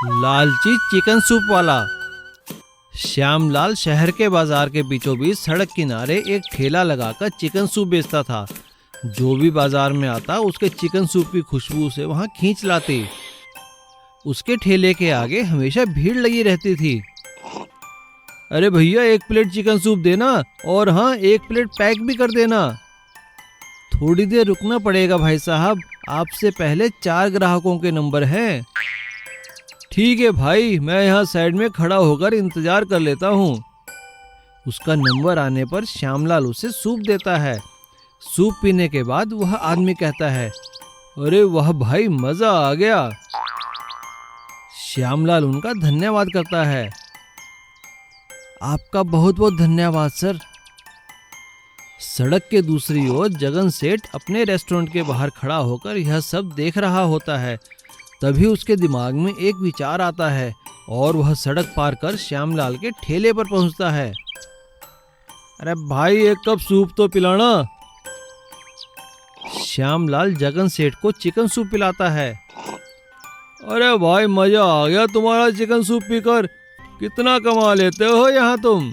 लालची chicken soup वाला। श्यामलाल शहर के बाजार के बीचों बीच सड़क किनारे एक ठेला लगाकर चिकन सूप बेचता था। जो भी बाजार में आता उसके चिकन सूप की खुशबू उसे वहां खींच लाती। उसके ठेले के आगे हमेशा भीड़ लगी रहती थी। अरे भैया, एक प्लेट चिकन सूप देना, और हाँ, एक प्लेट पैक भी कर देना। थोड़ी देर रुकना पड़ेगा भाई साहब, आपसे पहले 4 ग्राहकों के नंबर हैं। ठीक है भाई, मैं यहाँ साइड में खड़ा होकर इंतजार कर लेता हूँ। उसका नंबर आने पर श्यामलाल उसे सूप देता है। सूप पीने के बाद वह आदमी कहता है, अरे वाह भाई, मजा आ गया। श्यामलाल उनका धन्यवाद करता है। आपका बहुत बहुत धन्यवाद सर। सड़क के दूसरी ओर जगन सेठ अपने रेस्टोरेंट के बाहर खड़ा होकर यह सब देख रहा होता है। तभी उसके दिमाग में एक विचार आता है और वह सड़क पार कर श्यामलाल के ठेले पर पहुंचता है। अरे भाई, एक कप सूप तो पिलाना। श्यामलाल जगन सेठ को चिकन सूप पिलाता है। अरे भाई, मजा आ गया तुम्हारा चिकन सूप पीकर। कितना कमा लेते हो यहाँ तुम?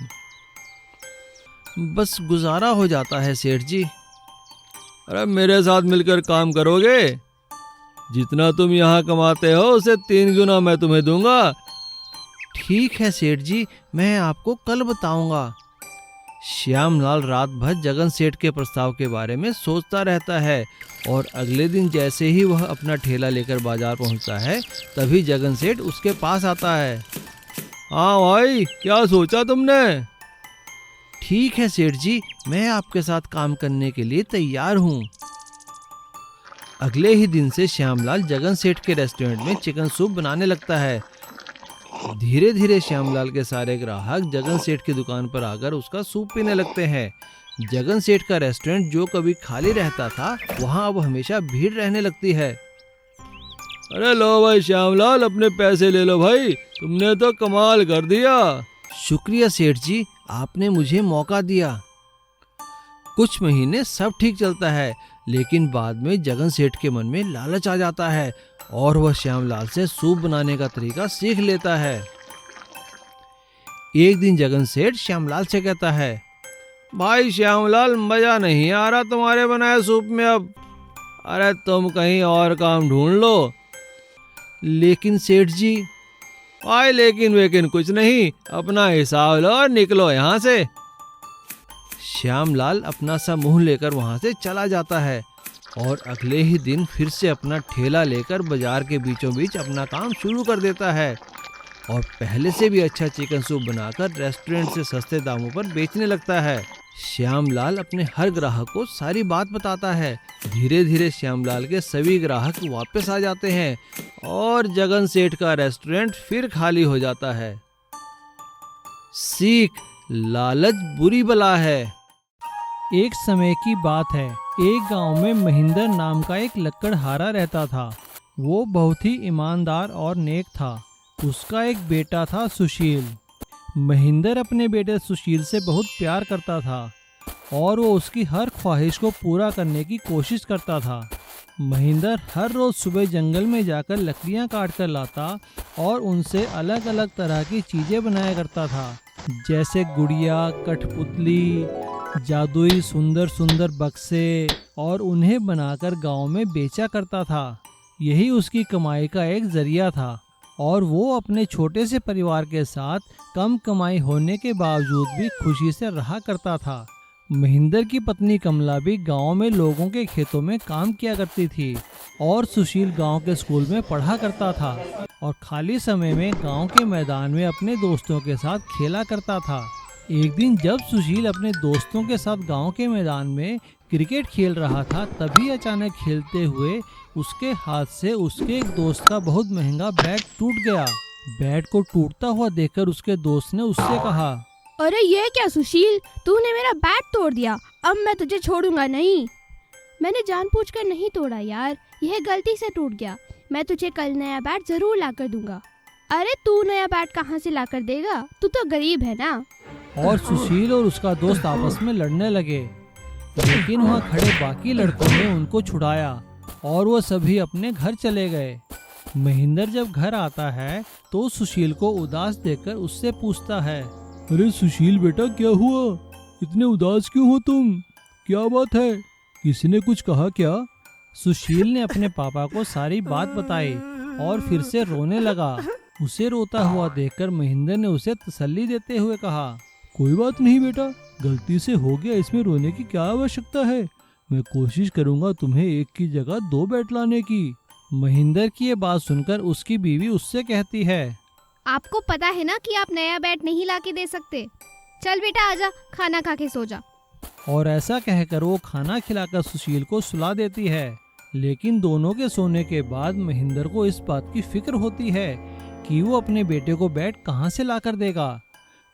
बस गुजारा हो जाता है सेठ जी। अरे मेरे साथ मिलकर काम करोगे? जितना तुम यहाँ कमाते हो उसे 3 गुना मैं तुम्हें दूंगा। ठीक है सेठ जी, मैं आपको कल बताऊंगा। श्यामलाल रात भर जगन सेठ के प्रस्ताव के बारे में सोचता रहता है और अगले दिन जैसे ही वह अपना ठेला लेकर बाजार पहुंचता है, तभी जगन सेठ उसके पास आता है। हाँ भाई, क्या सोचा तुमने? ठीक है सेठ जी, मैं आपके साथ काम करने के लिए तैयार हूँ। अगले ही दिन से श्यामलाल जगन सेठ के रेस्टोरेंट में चिकन सूप बनाने लगता है। धीरे धीरे श्यामलाल के सारे ग्राहक जगन सेठ की दुकान पर आकर उसका सूप पीने लगते हैं। जगन सेठ का रेस्टोरेंट जो कभी खाली रहता था, वहां अब हमेशा भीड़ रहने लगती है। अरे लो भाई श्यामलाल, अपने पैसे ले लो भाई, तुमने तो कमाल कर दिया। शुक्रिया सेठ जी, आपने मुझे मौका दिया। कुछ महीने सब ठीक चलता है, लेकिन बाद में जगन सेठ के मन में लालच आ जाता है और वह श्यामलाल से सूप बनाने का तरीका सीख लेता है। एक दिन जगन सेठ श्यामलाल से कहता है, भाई श्यामलाल, मजा नहीं आ रहा तुम्हारे बनाए सूप में अब। अरे तुम कहीं और काम ढूंढ लो। लेकिन सेठ जी। भाई लेकिन वेकिन कुछ नहीं, अपना हिसाब लो और निकलो यहाँ से। श्यामलाल अपना सा मुंह लेकर वहां से चला जाता है और अगले ही दिन फिर से अपना ठेला लेकर बाजार के बीचों बीच अपना काम शुरू कर देता है और पहले से भी अच्छा चिकन सूप बनाकर रेस्टोरेंट से सस्ते दामों पर बेचने लगता है। श्यामलाल अपने हर ग्राहक को सारी बात बताता है। धीरे धीरे श्यामलाल के सभी ग्राहक वापस आ जाते हैं और जगन सेठ का रेस्टोरेंट फिर खाली हो जाता है। सीख, लालच बुरी बला है। एक समय की बात है, एक गांव में महेंद्र नाम का एक लकड़हारा रहता था। वो बहुत ही ईमानदार और नेक था। उसका एक बेटा था सुशील। महेंद्र अपने बेटे सुशील से बहुत प्यार करता था और वो उसकी हर ख्वाहिश को पूरा करने की कोशिश करता था। महेंद्र हर रोज सुबह जंगल में जाकर लकड़ियां काट कर लाता और उनसे अलग अलग तरह की चीजें बनाया करता था, जैसे गुड़िया, कठपुतली, जादुई सुंदर सुंदर बक्से, और उन्हें बनाकर गांव में बेचा करता था। यही उसकी कमाई का एक जरिया था और वो अपने छोटे से परिवार के साथ कम कमाई होने के बावजूद भी खुशी से रहा करता था। महेंद्र की पत्नी कमला भी गांव में लोगों के खेतों में काम किया करती थी और सुशील गांव के स्कूल में पढ़ा करता था और खाली समय में गांव के मैदान में अपने दोस्तों के साथ खेला करता था। एक दिन जब सुशील अपने दोस्तों के साथ गांव के मैदान में क्रिकेट खेल रहा था, तभी अचानक खेलते हुए उसके हाथ से उसके एक दोस्त का बहुत महंगा बैट टूट गया। बैट को टूटता हुआ देखकर उसके दोस्त ने उससे कहा, अरे ये क्या सुशील, तूने मेरा बैट तोड़ दिया। अब मैं तुझे छोड़ूंगा नहीं। मैंने जानबूझकर नहीं तोड़ा यार, यह गलती से टूट गया। मैं तुझे कल नया बैट जरूर लाकर दूंगा। अरे तू नया बैट कहाँ से लाकर देगा, तू तो गरीब है ना। और सुशील और उसका दोस्त आपस में लड़ने लगे, लेकिन वहाँ खड़े बाकी लड़कों ने उनको छुड़ाया और वो सभी अपने घर चले गए। महेंद्र जब घर आता है तो सुशील को उदास देखकर उससे पूछता है, अरे सुशील बेटा, क्या हुआ? इतने उदास क्यों हो तुम? क्या बात है? किसी ने कुछ कहा क्या? सुशील ने अपने पापा को सारी बात बताई और फिर से रोने लगा। उसे रोता हुआ देखकर महेंद्र ने उसे तसल्ली देते हुए कहा, कोई बात नहीं बेटा, गलती से हो गया, इसमें रोने की क्या आवश्यकता है। मैं कोशिश करूंगा तुम्हें एक की जगह 2 बैट लाने की। महेंद्र की ये बात सुनकर उसकी बीवी उससे कहती है, आपको पता है ना कि आप नया बैट नहीं ला के दे सकते। चल बेटा आजा, खाना खा के सो जा। और ऐसा कहकर वो खाना खिलाकर सुशील को सुला देती है। लेकिन दोनों के सोने के बाद महेंद्र को इस बात की फिक्र होती है कि वो अपने बेटे को बैट कहाँ से लाकर देगा।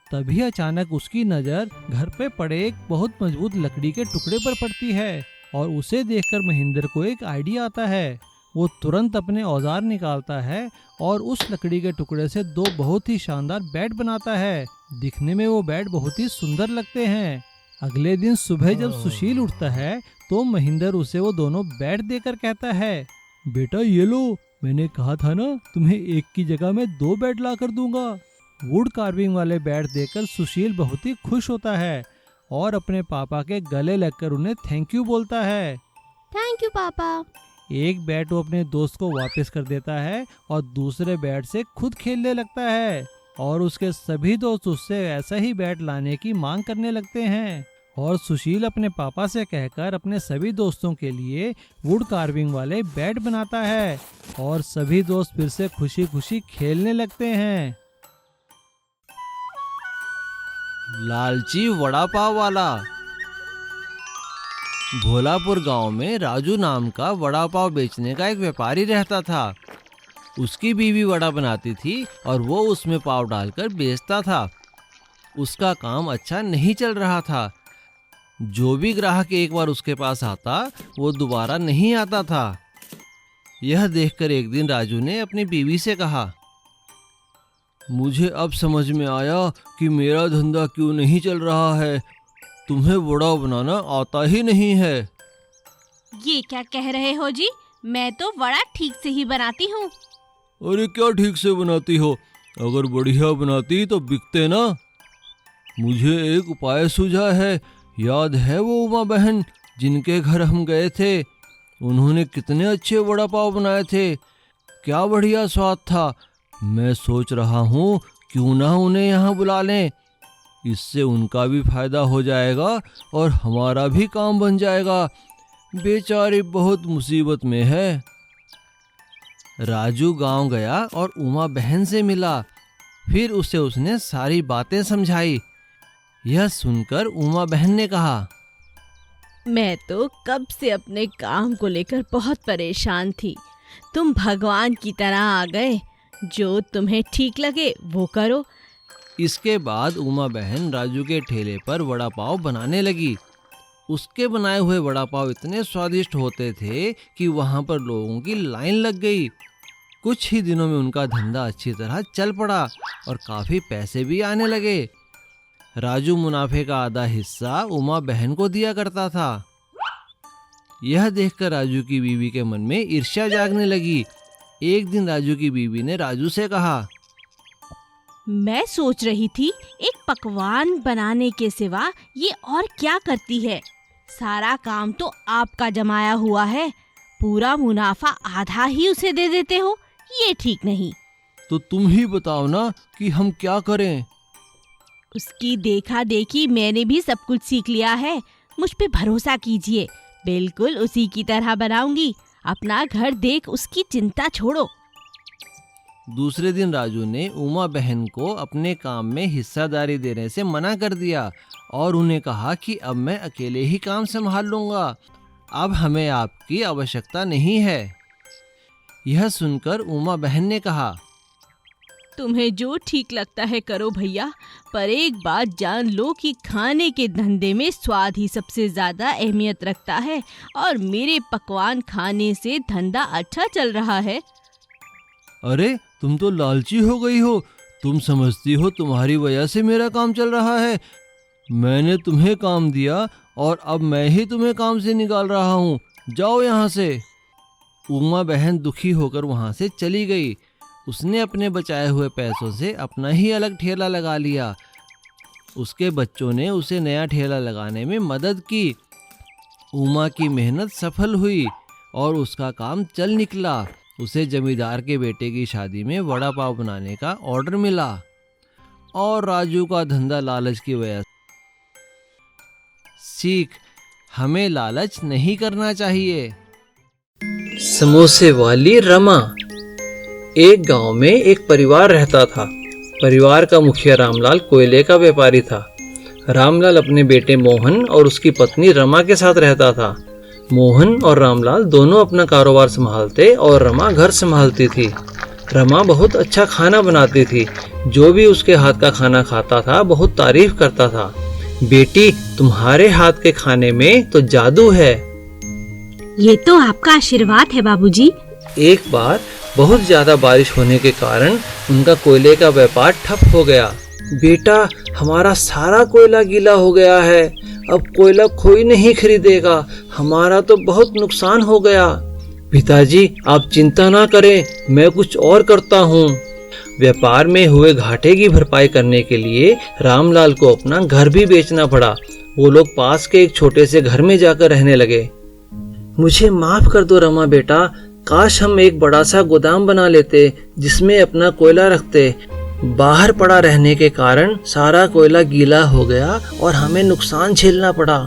तभी अचानक उसकी नज़र घर पे पड़े एक बहुत मजबूत लकड़ी के टुकड़े पर पड़ती है और उसे देखकर महेंद्र को एक आइडिया आता है। वो तुरंत अपने औजार निकालता है और उस लकड़ी के टुकड़े से 2 बहुत ही शानदार बैट बनाता है। दिखने में वो बैट बहुत ही सुंदर लगते हैं। अगले दिन सुबह जब सुशील उठता है तो महेंद्र उसे वो दोनों बैट देकर कहता है, बेटा ये लो, मैंने कहा था ना तुम्हें एक की जगह मैं 2 बैट ला कर दूंगा। वुड कार्विंग वाले बैट देकर सुशील बहुत ही खुश होता है और अपने पापा के गले लगकर उन्हें थैंक यू बोलता है। थैंक यू पापा। एक बैट वो अपने दोस्त को वापस कर देता है और दूसरे बैट से खुद खेलने लगता है और उसके सभी दोस्त उससे ऐसा ही बैट लाने की मांग करने लगते हैं। और सुशील अपने पापा से कहकर अपने सभी दोस्तों के लिए वुड कार्विंग वाले बैट बनाता है और सभी दोस्त फिर से खुशी खुशी खेलने लगते हैं। लालची वड़ा पाव वाला। भोलापुर गांव में राजू नाम का वड़ा पाव बेचने का एक व्यापारी रहता था। उसकी बीवी वड़ा बनाती थी और वो उसमें पाव डालकर बेचता था। उसका काम अच्छा नहीं चल रहा था। जो भी ग्राहक एक बार उसके पास आता वो दोबारा नहीं आता था। यह देखकर एक दिन राजू ने अपनी बीवी से कहा, मुझे अब समझ में आया कि मेरा धंधा क्यों नहीं चल रहा है। तुम्हें वड़ा बनाना आता ही नहीं है। ये क्या कह रहे हो जी? मैं तो वड़ा ठीक से ही बनाती हूँ। अरे क्या ठीक से बनाती हो? अगर बढ़िया बनाती तो बिकते ना। मुझे एक उपाय सूझा है। याद है वो उमा बहन जिनके घर हम गए थे? उन्होंने कितने अच्छे वड़ा पाव बनाए थे। क्या बढ़िया स्वाद था। मैं सोच रहा हूँ क्यों ना उन्हें यहाँ बुला लें। इससे उनका भी फायदा हो जाएगा और हमारा भी काम बन जाएगा। बेचारी बहुत मुसीबत में है। राजू गांव गया और उमा बहन से मिला। फिर उसे उसने सारी बातें समझाई। यह सुनकर उमा बहन ने कहा, मैं तो कब से अपने काम को लेकर बहुत परेशान थी। तुम भगवान की तरह आ गए। जो तुम्हें ठीक लगे वो करो। इसके बाद उमा बहन राजू के ठेले पर वड़ा पाव बनाने लगी। उसके बनाए हुए वड़ा पाव इतने स्वादिष्ट होते थे कि वहाँ पर लोगों की लाइन लग गई। कुछ ही दिनों में उनका धंधा अच्छी तरह चल पड़ा और काफ़ी पैसे भी आने लगे। राजू मुनाफे का आधा हिस्सा उमा बहन को दिया करता था। यह देखकर राजू की बीवी के मन में ईर्ष्या जागने लगी। एक दिन राजू की बीवी ने राजू से कहा, मैं सोच रही थी एक पकवान बनाने के सिवा ये और क्या करती है। सारा काम तो आपका जमाया हुआ है। पूरा मुनाफा आधा ही उसे दे देते हो। ये ठीक नहीं। तो तुम ही बताओ ना कि हम क्या करें। उसकी देखा देखी मैंने भी सब कुछ सीख लिया है। मुझ पे भरोसा कीजिए, बिल्कुल उसी की तरह बनाऊंगी। अपना घर देख उसकी चिंता छोड़ो। दूसरे दिन राजू ने उमा बहन को अपने काम में हिस्सेदारी देने से मना कर दिया और उन्हें कहा कि अब मैं अकेले ही काम संभाल लूँगा। अब हमें आपकी आवश्यकता नहीं है। यह सुनकर उमा बहन ने कहा, तुम्हें जो ठीक लगता है करो भैया, पर एक बात जान लो कि खाने के धंधे में स्वाद ही सबसे ज़्यादा अहमियत रखता है और मेरे पकवान खाने से धंधा अच्छा चल रहा है। अरे तुम तो लालची हो गई हो। तुम समझती हो तुम्हारी वजह से मेरा काम चल रहा है। मैंने तुम्हें काम दिया और अब मैं ही तुम्हें काम से निकाल रहा हूँ। जाओ यहाँ से। उमा बहन दुखी होकर वहां से चली गई। उसने अपने बचाए हुए पैसों से अपना ही अलग ठेला लगा लिया। उसके बच्चों ने उसे नया ठेला लगाने में मदद की। उमा की मेहनत सफल हुई और उसका काम चल निकला। उसे जमींदार के बेटे की शादी में वड़ा पाव बनाने का ऑर्डर मिला और राजू का धंधा लालच की वजह। सीख, हमें लालच नहीं करना चाहिए। समोसे वाली रमा। एक गांव में एक परिवार रहता था। परिवार का मुखिया रामलाल कोयले का व्यापारी था। रामलाल अपने बेटे मोहन और उसकी पत्नी रमा के साथ रहता था। मोहन और रामलाल दोनों अपना कारोबार संभालते और रमा घर संभालती थी। रमा बहुत अच्छा खाना बनाती थी। जो भी उसके हाथ का खाना खाता था बहुत तारीफ करता था। बेटी, तुम्हारे हाथ के खाने में तो जादू है। ये तो आपका आशीर्वाद है बाबूजी। एक बार बहुत ज्यादा बारिश होने के कारण उनका कोयले का व्यापार ठप हो गया। बेटा, हमारा सारा कोयला गीला हो गया है। अब कोयला कोई नहीं खरीदेगा। हमारा तो बहुत नुकसान हो गया। पिताजी, आप चिंता ना करें, मैं कुछ और करता हूँ। व्यापार में हुए घाटे की भरपाई करने के लिए रामलाल को अपना घर भी बेचना पड़ा। वो लोग पास के एक छोटे से घर में जाकर रहने लगे। मुझे माफ कर दो रमा बेटा, काश हम एक बड़ा सा गोदाम बना लेते जिसमें अपना कोयला रखते। बाहर पड़ा रहने के कारण सारा कोयला गीला हो गया और हमें नुकसान झेलना पड़ा।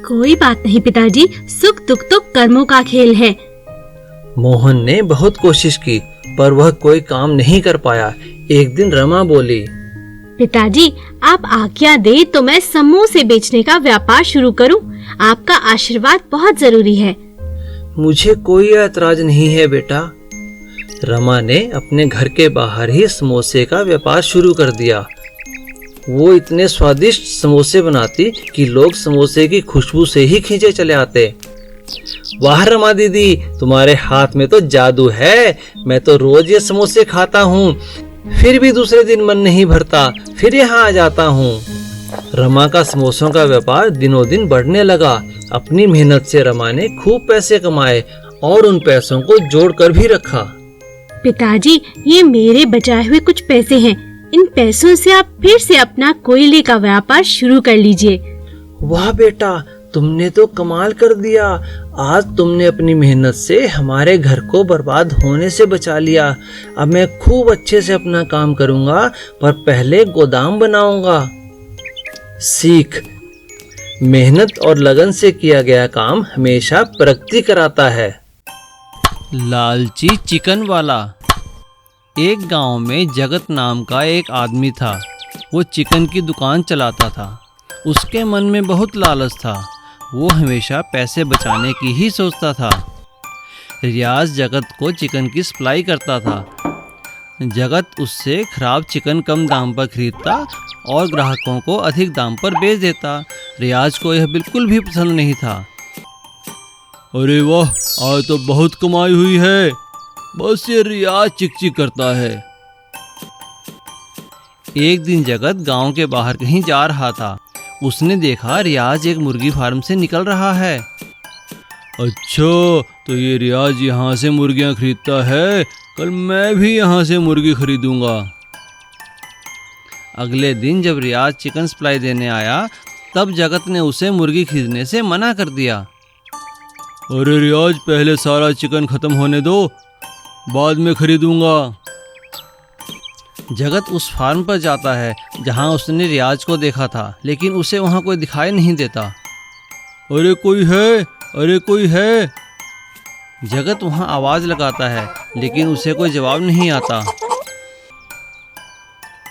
कोई बात नहीं पिताजी, सुख दुख तो कर्मों का खेल है। मोहन ने बहुत कोशिश की पर वह कोई काम नहीं कर पाया। एक दिन रमा बोली, पिताजी, आप आज्ञा दे तो मैं समोसे बेचने का व्यापार शुरू करूं। आपका आशीर्वाद बहुत जरूरी है। मुझे कोई ऐतराज नहीं है बेटा। रमा ने अपने घर के बाहर ही समोसे का व्यापार शुरू कर दिया। वो इतने स्वादिष्ट समोसे बनाती कि लोग समोसे की खुशबू से ही खींचे चले आते। वाह रमा दीदी, तुम्हारे हाथ में तो जादू है। मैं तो रोज ये समोसे खाता हूँ, फिर भी दूसरे दिन मन नहीं भरता, फिर यहाँ आ जाता हूँ। रमा का समोसों का व्यापार दिनों दिन बढ़ने लगा। अपनी मेहनत से रमा ने खूब पैसे कमाए और उन पैसों को जोड़ कर भी रखा। पिताजी, ये मेरे बचाए हुए कुछ पैसे हैं। इन पैसों से आप फिर से अपना कोयले का व्यापार शुरू कर लीजिए। वाह बेटा, तुमने तो कमाल कर दिया। आज तुमने अपनी मेहनत से हमारे घर को बर्बाद होने से बचा लिया। अब मैं खूब अच्छे से अपना काम करूंगा, पर पहले गोदाम बनाऊंगा। सीख, मेहनत और लगन से किया गया काम हमेशा प्रगति कराता है। लालची चिकन वाला। एक गांव में जगत नाम का एक आदमी था। वो चिकन की दुकान चलाता था। उसके मन में बहुत लालच था। वो हमेशा पैसे बचाने की ही सोचता था। रियाज जगत को चिकन की सप्लाई करता था। जगत उससे खराब चिकन कम दाम पर खरीदता और ग्राहकों को अधिक दाम पर बेच देता। रियाज को यह बिल्कुल भी पसंद नहीं था। अरे वाह, आज तो बहुत कमाई हुई है। बस ये रियाज चिक करता है। एक दिन जगत गांव के बाहर कहीं जा रहा था। उसने देखा रियाज एक मुर्गी फार्म से निकल रहा है। अच्छा, तो ये रियाज यहाँ से मुर्गियाँ खरीदता है। कल मैं भी यहाँ से मुर्गी खरीदूंगा। अगले दिन जब रियाज चिकन सप्लाई देने आया, तब जगत ने उसे मुर्गी खरीदने से मना कर दिया। अरे रियाज, पहले सारा चिकन खत्म होने दो, बाद में खरीदूंगा। जगत उस फार्म पर जाता है जहां उसने रियाज को देखा था, लेकिन उसे वहां कोई दिखाई नहीं देता। अरे कोई है, अरे कोई है। जगत वहां आवाज लगाता है, लेकिन उसे कोई जवाब नहीं आता।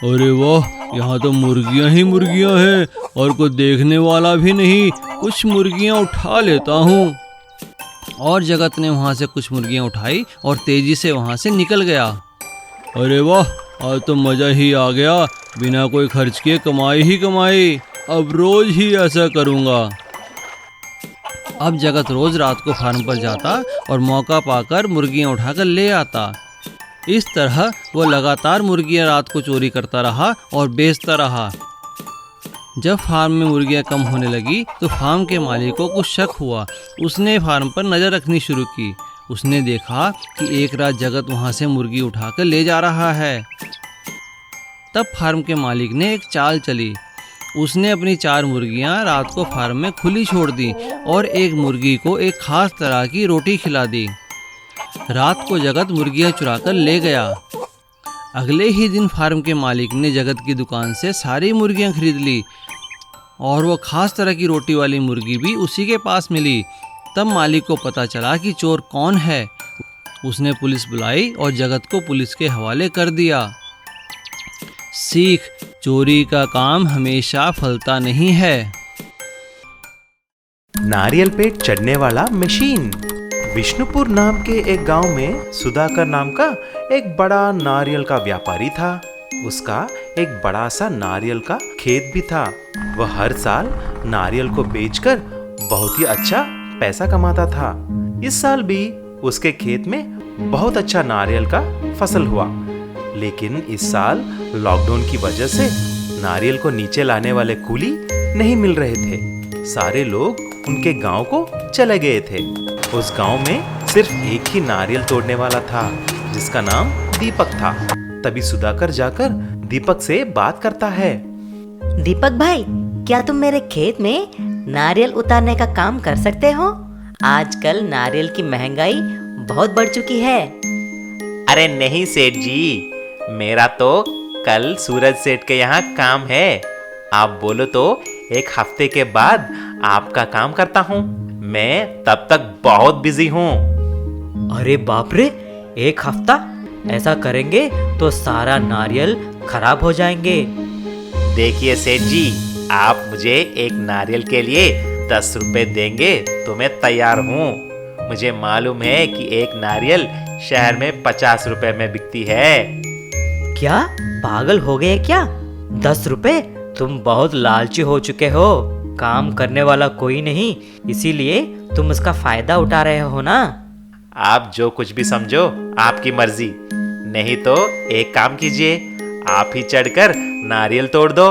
अरे वाह, यहाँ तो मुर्गियाँ ही मुर्गियाँ हैं और कोई देखने वाला भी नहीं। कुछ मुर्गियाँ उठा लेता हूँ। और जगत ने वहाँ से कुछ मुर्गियाँ उठाई और तेजी से वहाँ से निकल गया। अरे वाह, आज तो मज़ा ही आ गया। बिना कोई खर्च किए कमाई ही कमाई। अब रोज ही ऐसा करूँगा। अब जगत रोज रात को फार्म पर जाता और मौका पाकर मुर्गियाँ उठाकर ले आता। इस तरह वो लगातार मुर्गियाँ रात को चोरी करता रहा और बेचता रहा। जब फार्म में मुर्गियाँ कम होने लगी तो फार्म के मालिक को कुछ शक हुआ। उसने फार्म पर नज़र रखनी शुरू की उसने देखा कि एक रात जगत वहां से मुर्गी उठाकर ले जा रहा है। तब फार्म के मालिक ने एक चाल चली। उसने अपनी 4 मुर्गियां रात को फार्म में खुली छोड़ दी और एक मुर्गी को एक खास तरह की रोटी खिला दी। रात को जगत मुर्गियां चुराकर ले गया। अगले ही दिन फार्म के मालिक ने जगत की दुकान से सारी मुर्गियां खरीद ली और वो खास तरह की रोटी वाली मुर्गी भी उसी के पास मिली। तब मालिक को पता चला कि चोर कौन है। उसने पुलिस बुलाई और जगत को पुलिस के हवाले कर दिया। सीख, चोरी का काम हमेशा फलता नहीं है। नारियल पेड़ चढ़ने वाला मशीन। विष्णुपुर नाम के एक गांव में सुधाकर नाम का एक बड़ा नारियल का व्यापारी था। उसका एक बड़ा सा नारियल का खेत भी था। वह हर साल नारियल को बेचकर बहुत ही अच्छा पैसा कमाता था। इस साल भी उसके खेत में बहुत अच्छा नारियल का फसल हुआ। लेकिन इस साल लॉकडाउन की वजह से नारियल को नीचे लाने वाले कूली नहीं मिल रहे थे। सारे लोग उनके गांव को चले गए थे। उस गांव में सिर्फ एक ही नारियल तोड़ने वाला था जिसका नाम दीपक था। तभी सुधाकर जाकर दीपक से बात करता है। दीपक भाई, क्या तुम मेरे खेत में नारियल उतारने का काम कर सकते हो? आजकल नारियल की महंगाई बहुत बढ़ चुकी है। अरे नहीं सेठ जी, मेरा तो कल सूरज सेठ के यहाँ काम है। आप बोलो तो एक हफ्ते के बाद आपका काम करता हूँ। मैं तब तक बहुत बिजी हूँ। अरे बाप रे, 1 हफ्ता? ऐसा करेंगे तो सारा नारियल खराब हो जाएंगे। देखिए सेठ जी, आप मुझे एक नारियल के लिए 10 रुपए देंगे तो मैं तैयार हूँ। मुझे मालूम है कि एक नारियल शहर में 50 रुपए में बिकती है। क्या पागल हो गए क्या? 10 रुपए? तुम बहुत लालची हो चुके हो। काम करने वाला कोई नहीं, इसीलिए तुम उसका फायदा उठा रहे हो ना। आप जो कुछ भी समझो आपकी मर्जी। नहीं तो एक काम कीजिए, आप ही चढ़कर नारियल तोड़ दो।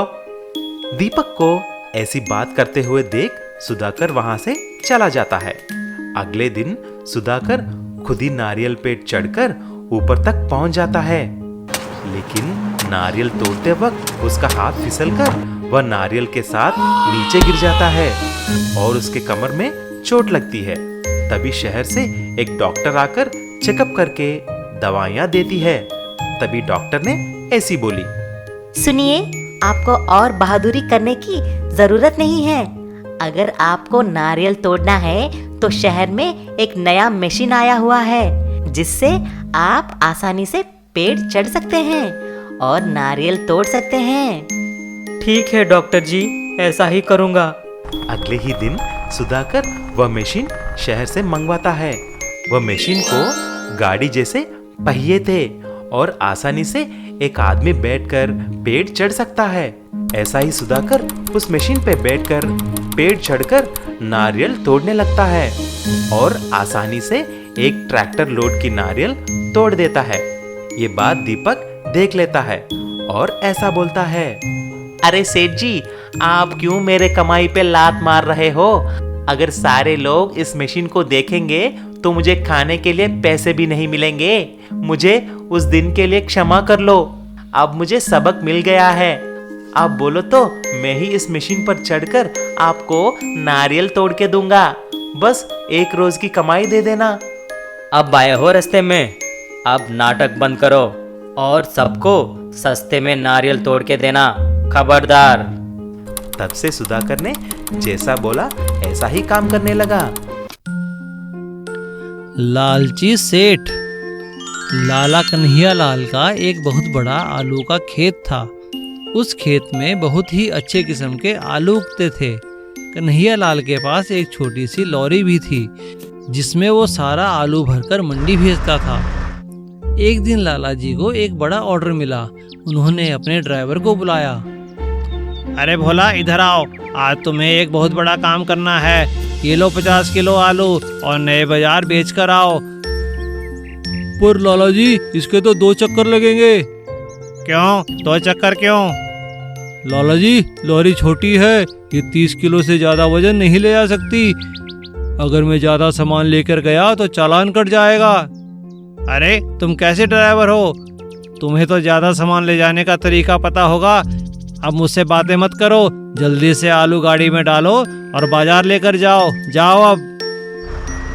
दीपक को ऐसी बात करते हुए देख सुधाकर वहां से चला जाता है। अगले दिन सुधाकर खुद ही नारियल पे चढ़कर ऊपर तक पहुंच जाता है। लेकिन नारियल तोड़ते वक्त उसका हाथ फिसलकर वह नारियल के साथ नीचे गिर जाता है और उसके कमर में चोट लगती है। तभी शहर से एक डॉक्टर आकर चेकअप करके दवाइयां देती है। तभी डॉक्टर ने ऐसी बोली, सुनिए, आपको और बहादुरी करने की जरूरत नहीं है। अगर आपको नारियल तोड़ना है तो शहर में एक नया मशीन आया हुआ है जिससे आप आसानी से पेड़ चढ़ सकते हैं और नारियल तोड़ सकते हैं। ठीक है डॉक्टर जी, ऐसा ही करूँगा। अगले ही दिन सुधाकर वह मशीन शहर से मंगवाता है। वह मशीन को गाड़ी जैसे पहिए थे और आसानी से एक आदमी बैठकर पेड़ चढ़ सकता है। ऐसा ही सुधाकर उस मशीन पे बैठकर पेड़ चढ़कर नारियल तोड़ने लगता है और आसानी से एक ट्रैक्टर लोड की नारियल तोड़ देता है। ये बात दीपक देख लेता है और ऐसा बोलता है, अरे सेठ जी, आप क्यों मेरे कमाई पे लात मार रहे हो? अगर सारे लोग इस मशीन को देखेंगे तो मुझे खाने के लिए पैसे भी नहीं मिलेंगे। मुझे उस दिन के लिए क्षमा कर लो। अब मुझे सबक मिल गया है। आप बोलो तो मैं ही इस मशीन पर चढ़कर आपको नारियल तोड़ के दूंगा। बस 1 रोज की कमाई दे देना। अब आए हो रास्ते में, अब नाटक बंद करो और सबको सस्ते में नारियल तोड़ के देना, खबरदार। तब से सुधाकर ने जैसा बोला ऐसा ही काम करने लगा। लालची सेठ। लाला कन्हैया लाल का एक बहुत बड़ा आलू का खेत था। उस खेत में बहुत ही अच्छे किस्म के आलू उगते थे। कन्हैया लाल के पास एक छोटी सी लॉरी भी थी जिसमें वो सारा आलू भरकर मंडी भेजता था। एक दिन लाला जी को एक बड़ा ऑर्डर मिला। उन्होंने अपने ड्राइवर को बुलाया। अरे भोला, इधर आओ, आज तुम्हें एक बहुत बड़ा काम करना है। ये लो 50 किलो आलू और नए बाजार बेच कर आओ। पर लाला जी, इसके तो 2 चक्कर लगेंगे। क्यों 2 चक्कर क्यों? लाला जी, लॉरी छोटी है, ये 30 किलो से ज्यादा वजन नहीं ले जा सकती। अगर मैं ज्यादा सामान लेकर गया तो चालान कट जाएगा। अरे तुम कैसे ड्राइवर हो? तुम्हें तो ज्यादा सामान ले जाने का तरीका पता होगा। अब मुझसे बातें मत करो, जल्दी से आलू गाड़ी में डालो और बाजार लेकर जाओ। जाओ अब।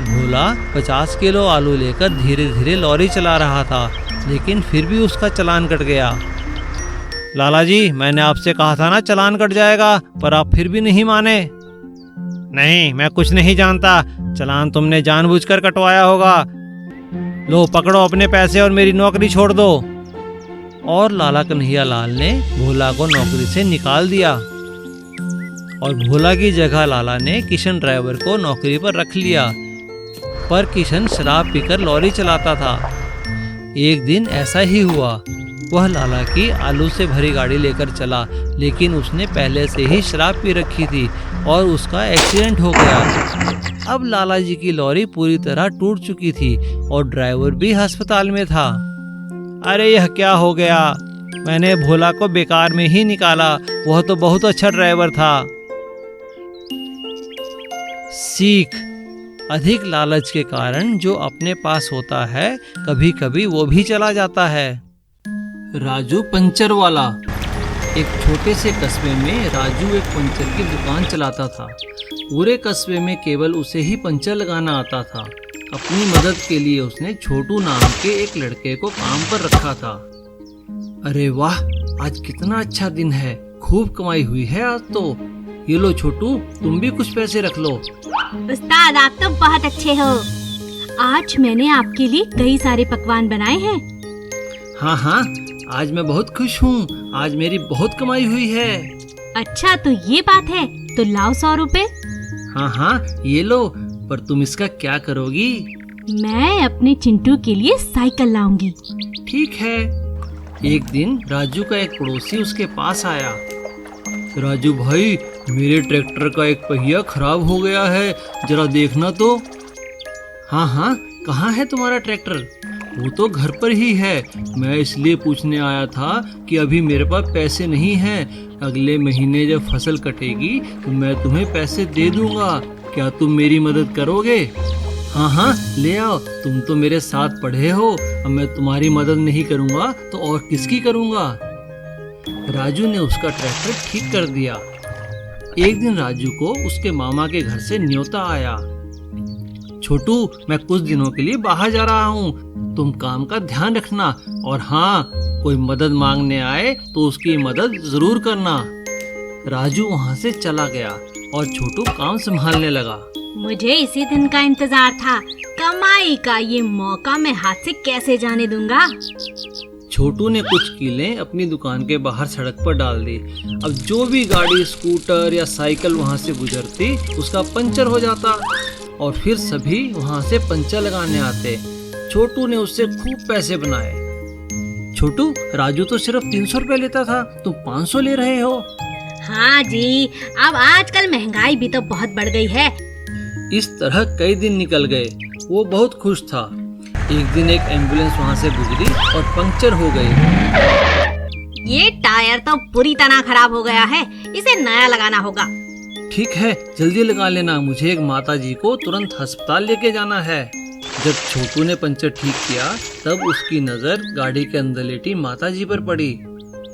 भोला 50 किलो आलू लेकर धीरे धीरे लॉरी चला रहा था, लेकिन फिर भी उसका चालान कट गया। लाला जी, मैंने आपसे कहा था ना चालान कट जाएगा, पर आप फिर भी नहीं माने। नहीं, मैं कुछ नहीं जानता। चालान तुमने जानबूझकर कटवाया होगा। लो पकड़ो अपने पैसे और मेरी नौकरी छोड़ दो। और लाला कन्हैया लाल ने भोला को नौकरी से निकाल दिया और भोला की जगह लाला ने किशन ड्राइवर को नौकरी पर रख लिया। पर किशन शराब पीकर लॉरी चलाता था। एक दिन ऐसा ही हुआ। वह लाला की आलू से भरी गाड़ी लेकर चला, लेकिन उसने पहले से ही शराब पी रखी थी और उसका एक्सीडेंट हो गया। अब लाला जी की लॉरी पूरी तरह टूट चुकी थी और ड्राइवर भी अस्पताल में था। अरे यह क्या हो गया? मैंने भोला को बेकार में ही निकाला, वह तो बहुत अच्छा ड्राइवर था। सीख: अधिक लालच के कारण जो अपने पास होता है, कभी कभी वो भी चला जाता है। राजू पंचर वाला। एक छोटे से कस्बे में राजू एक पंचर की दुकान चलाता था। पूरे कस्बे में केवल उसे ही पंचर लगाना आता था। अपनी मदद के लिए उसने छोटू नाम के एक लड़के को काम पर रखा था। अरे वाह, आज कितना अच्छा दिन है, खूब कमाई हुई है आज तो। ये लो छोटू, तुम भी कुछ पैसे रख लो। उस्ताद, आप तो बहुत अच्छे हो। आज मैंने आपके लिए कई सारे पकवान बनाए हैं। हाँ हाँ, आज मैं बहुत खुश हूँ। आज मेरी बहुत कमाई हुई है। अच्छा, तो ये बात है, तो लाओ 100 रुपए। हाँ हाँ, ये लो। पर तुम इसका क्या करोगी? मैं अपने चिंटू के लिए साइकिल लाऊंगी। ठीक है। एक दिन राजू का एक पड़ोसी उसके पास आया। राजू भाई, मेरे ट्रैक्टर का एक पहिया खराब हो गया है, जरा देखना तो। हाँ हाँ, कहाँ है तुम्हारा ट्रैक्टर? वो तो घर पर ही है। मैं इसलिए पूछने आया था कि अभी मेरे पास पैसे नहीं हैं। अगले महीने जब फसल कटेगी तो मैं तुम्हें पैसे दे दूंगा। क्या तुम मेरी मदद करोगे? हाँ हाँ, ले आओ। तुम तो मेरे साथ पढ़े हो। अब मैं तुम्हारी मदद नहीं करूंगा तो और किसकी करूंगा? राजू ने उसका ट्रैक्टर ठीक कर दिया। एक दिन राजू को उसके मामा के घर से न्योता आया। छोटू, मैं कुछ दिनों के लिए बाहर जा रहा हूँ, तुम काम का ध्यान रखना। और हाँ, कोई मदद मांगने आए तो उसकी मदद जरूर करना। राजू वहाँ से चला गया और छोटू काम संभालने लगा। मुझे इसी दिन का इंतजार था। कमाई का ये मौका मैं हाथ से कैसे जाने दूंगा। छोटू ने कुछ कीलें अपनी दुकान के बाहर सड़क पर डाल दी। अब जो भी गाड़ी, स्कूटर या साइकिल वहाँ से गुजरती, उसका पंचर हो जाता और फिर सभी वहाँ से पंचर लगाने आते। छोटू ने उससे खूब पैसे बनाए। छोटू, राजू तो सिर्फ 300 रुपए लेता था, तुम 500 ले रहे हो। हाँ जी, अब आजकल महंगाई भी तो बहुत बढ़ गई है। इस तरह कई दिन निकल गए। वो बहुत खुश था। एक दिन एक एम्बुलेंस वहाँ से गुजरी और पंक्चर हो गई। ये टायर तो पूरी तरह खराब हो गया है, इसे नया लगाना होगा। ठीक है, जल्दी लगा लेना, मुझे एक माताजी को तुरंत अस्पताल लेके जाना है। जब छोटू ने पंचर ठीक किया, तब उसकी नजर गाड़ी के अंदर लेटी माताजी पर पड़ी।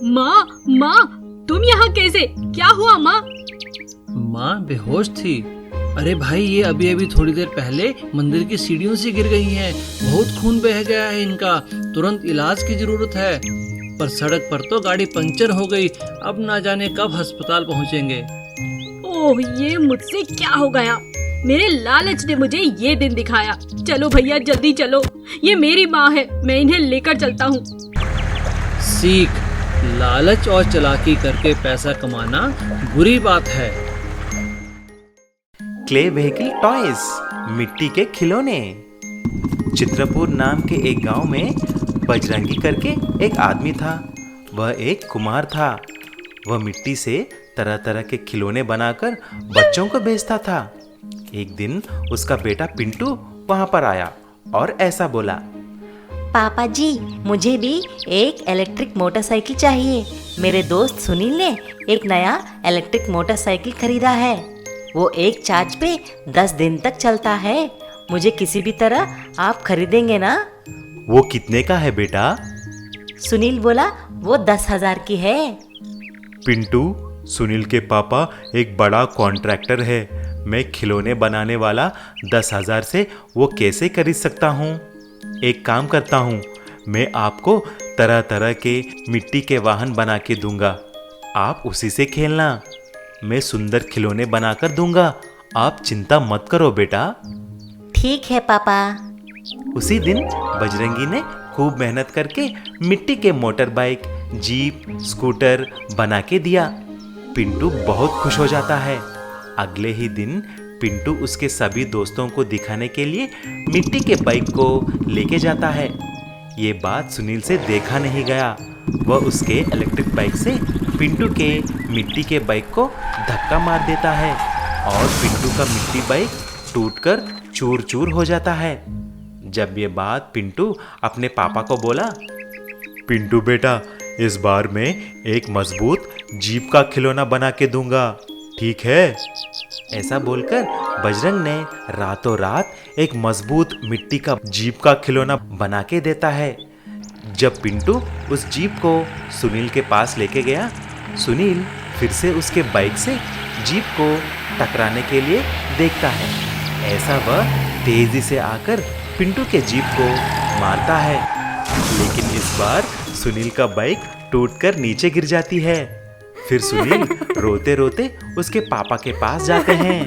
माँ, माँ, तुम यहाँ कैसे? क्या हुआ माँ? माँ बेहोश थी। अरे भाई, ये अभी अभी थोड़ी देर पहले मंदिर की सीढ़ियों से गिर गई हैं। बहुत खून बह गया है इनका, तुरंत इलाज की जरूरत है। पर सड़क पर तो गाड़ी पंचर हो गई, अब ना जाने कब अस्पताल पहुँचेंगे। ओह, ये मुझसे क्या हो गया? मेरे लालच ने मुझे ये दिन दिखाया। चलो भैया, जल्दी चलो, ये मेरी माँ है, मैं इन्हें लेकर चलता हूँ। सीख: लालच और चालाकी करके पैसा कमाना बुरी बात है। क्ले व्हीकल टॉयज, मिट्टी के खिलौने। चित्रपुर नाम के एक गांव में बजरंगी करके एक आदमी था। वह एक कुम्हार था। वह मिट्टी से तरह तरह के खिलौने बनाकर बच्चों को बेचता था। एक दिन उसका बेटा पिंटू वहां पर आया और ऐसा बोला, पापा जी, मुझे भी एक इलेक्ट्रिक मोटरसाइकिल चाहिए। मेरे दोस्त सुनील ने एक नया इलेक्ट्रिक मोटरसाइकिल खरीदा है। वो एक चार्ज पे 10 दिन तक चलता है। मुझे किसी भी तरह आप खरीदेंगे ना? वो कितने का है बेटा? सुनील बोला वो 10,000 की है। पिंटू, सुनील के पापा एक बड़ा कॉन्ट्रैक्टर है। मैं खिलौने बनाने वाला 10,000 से वो कैसे खरीद सकता हूँ? एक काम करता हूँ, मैं आपको तरह तरह के मिट्टी के वाहन बना के दूंगा। आप उसी से खेलना। मैं सुंदर खिलौने बनाकर दूंगा। आप चिंता मत करो बेटा। ठीक है पापा। उसी दिन बजरंगी ने खूब मेहनत करके मिट्टी के मोटर बाइक, जीप, स्कूटर बना के दिया। पिंटू बहुत खुश हो जाता है। अगले ही दिन पिंटू उसके सभी दोस्तों को दिखाने के लिए मिट्टी के बाइक को लेके जाता है। ये बात सुनील से देखा नहीं गया। वह उसके इलेक्ट्रिक बाइक से पिंटू के मिट्टी के बाइक को धक्का मार देता है और पिंटू का मिट्टी बाइक टूटकर चूर चूर हो जाता है। जब ये बात पिंटू अपने पापा को बोला, पिंटू बेटा, इस बार मैं एक मजबूत जीप का खिलौना बना के दूंगा, ठीक है? ऐसा बोलकर बजरंग ने रातों रात एक मजबूत मिट्टी का जीप का खिलौना बना के देता है। जब पिंटू उस जीप को सुनील के पास लेके गया, सुनील फिर से उसके बाइक से जीप को टकराने के लिए देखता है। ऐसा वह तेजी से आकर पिंटू के जीप को मारता है, लेकिन इस बार सुनील का बाइक टूटकर नीचे गिर जाती है। फिर सुनील रोते रोते उसके पापा के पास जाते हैं।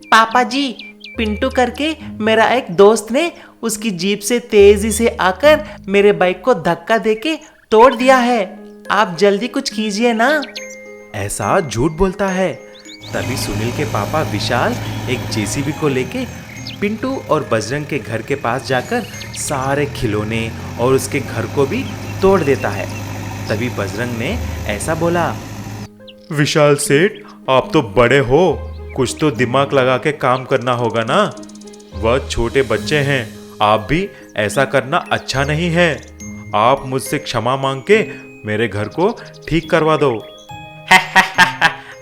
पापा जी, पिंटू करके मेरा एक दोस्त ने उसकी जीप से तेजी से आकर मेरे बाइक को धक्का देके तोड़ दिया है। आप जल्दी कुछ कीजिए ना। ऐसा झूठ बोलता है। तभी सुनील के पापा विशाल एक जेसीबी को लेके पिंटू और बजरंग के घर के पास जाकर सारे खिलौने और उसके घर को भी तोड़ देता है। तभी बजरंग ने ऐसा बोला, विशाल सेठ, आप तो बड़े हो, कुछ तो दिमाग लगा के काम करना होगा ना। वह छोटे बच्चे हैं, आप भी ऐसा करना अच्छा नहीं है। आप मुझसे क्षमा मांग के मेरे घर को ठीक करवा दो।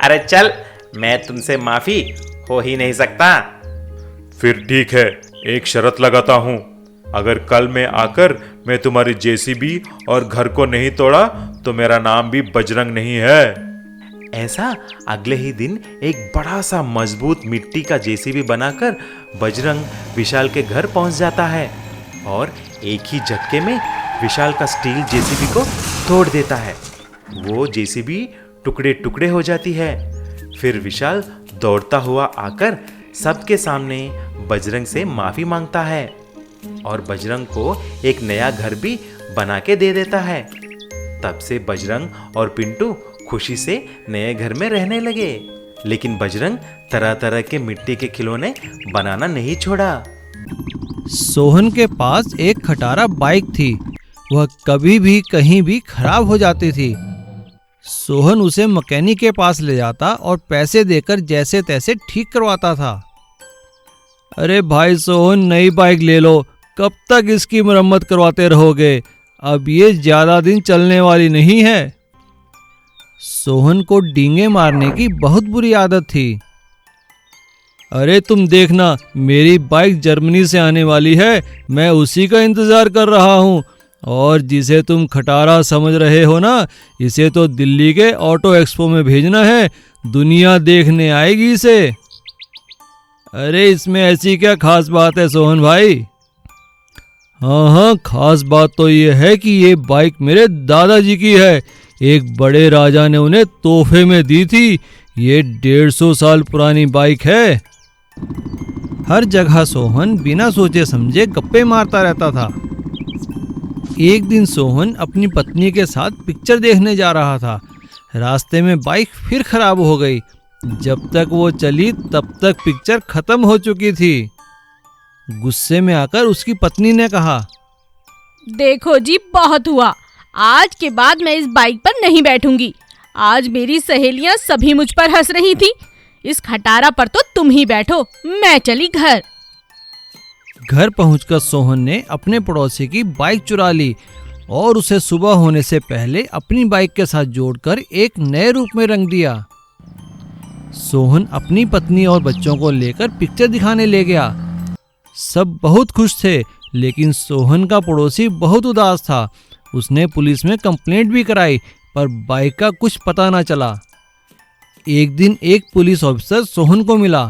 अरे चल, मैं तुमसे माफी हो ही नहीं सकता। फिर ठीक है, एक शर्त लगाता हूँ। अगर कल मैं आकर मैं तुम्हारी जेसीबी और घर को नहीं तोड़ा तो मेरा नाम भी बजरंग नहीं है। ऐसा अगले ही दिन एक बड़ा सा मजबूत मिट्टी का जेसीबी बनाकर बजरंग विशाल के घर पहुंच जाता है और एक ही झटके में विशाल का स्टील जेसीबी को तोड़ देता है। वो जेसीबी टुकड़े टुकड़े हो जाती है। फिर विशाल दौड़ता हुआ आकर सबके सामने बजरंग से माफी मांगता है और बजरंग को एक नया घर भी बना के दे देता है। तब से बजरंग और पिंटू खुशी से नए घर में रहने लगे। लेकिन बजरंग तरह तरह के मिट्टी के खिलौने बनाना नहीं छोड़ा। सोहन के पास एक खटारा बाइक थी। वह कभी भी कहीं भी खराब हो जाती थी। सोहन उसे मैकेनिक के पास ले जाता और पैसे देकर जैसे तैसे ठीक करवाता था। अरे भाई सोहन, नई बाइक ले लो, कब तक इसकी मरम्मत करवाते रहोगे? अब ये ज्यादा दिन चलने वाली नहीं है। सोहन को डींगे मारने की बहुत बुरी आदत थी। अरे तुम देखना, मेरी बाइक जर्मनी से आने वाली है, मैं उसी का इंतजार कर रहा हूँ। और जिसे तुम खटारा समझ रहे हो ना, इसे तो दिल्ली के ऑटो एक्सपो में भेजना है, दुनिया देखने आएगी इसे। अरे इसमें ऐसी क्या खास बात है सोहन भाई? हाँ, खास बात तो ये है कि ये बाइक मेरे दादाजी की है। एक बड़े राजा ने उन्हें तोहफे में दी थी। ये 150 साल पुरानी बाइक है। हर जगह सोहन बिना सोचे समझे गप्पे मारता रहता था। एक दिन सोहन अपनी पत्नी के साथ पिक्चर देखने जा रहा था। रास्ते में बाइक फिर खराब हो गई। जब तक वो चली तब तक पिक्चर खत्म हो चुकी थी। गुस्से में आकर उसकी पत्नी ने कहा, देखो जी, बहुत हुआ। आज के बाद मैं इस बाइक पर नहीं बैठूंगी। आज मेरी सहेलियां सभी मुझ पर हंस रही थी। इस खटारा पर तो तुम ही बैठो, मैं चली घर। घर पहुंचकर सोहन ने अपने पड़ोसी की बाइक चुरा ली और उसे सुबह होने से पहले अपनी बाइक के साथ जोड़कर एक नए रूप में रंग दिया। सोहन अपनी पत्नी और बच्चों को लेकर पिक्चर दिखाने ले गया। सब बहुत खुश थे, लेकिन सोहन का पड़ोसी बहुत उदास था। उसने पुलिस में कंप्लेंट भी कराई, पर बाइक का कुछ पता ना चला। एक दिन एक पुलिस ऑफिसर सोहन को मिला।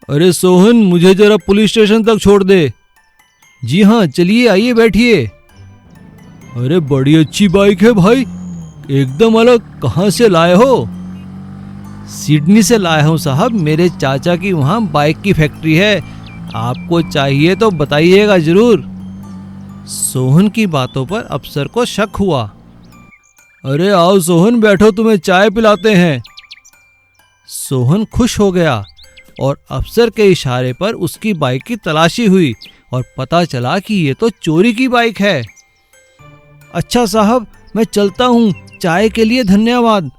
अरे सोहन, मुझे जरा पुलिस स्टेशन तक छोड़ दे। जी हाँ, चलिए, आइए बैठिए। अरे बड़ी अच्छी बाइक है भाई, एकदम अलग। कहाँ से लाए हो? सिडनी से लाया हूँ साहब, मेरे चाचा की वहाँ बाइक की फैक्ट्री है। आपको चाहिए तो बताइएगा जरूर। सोहन की बातों पर अफसर को शक हुआ। अरे आओ सोहन, बैठो, तुम्हें चाय पिलाते हैं। सोहन खुश हो गया और अफसर के इशारे पर उसकी बाइक की तलाशी हुई और पता चला कि ये तो चोरी की बाइक है। अच्छा साहब, मैं चलता हूँ, चाय के लिए धन्यवाद।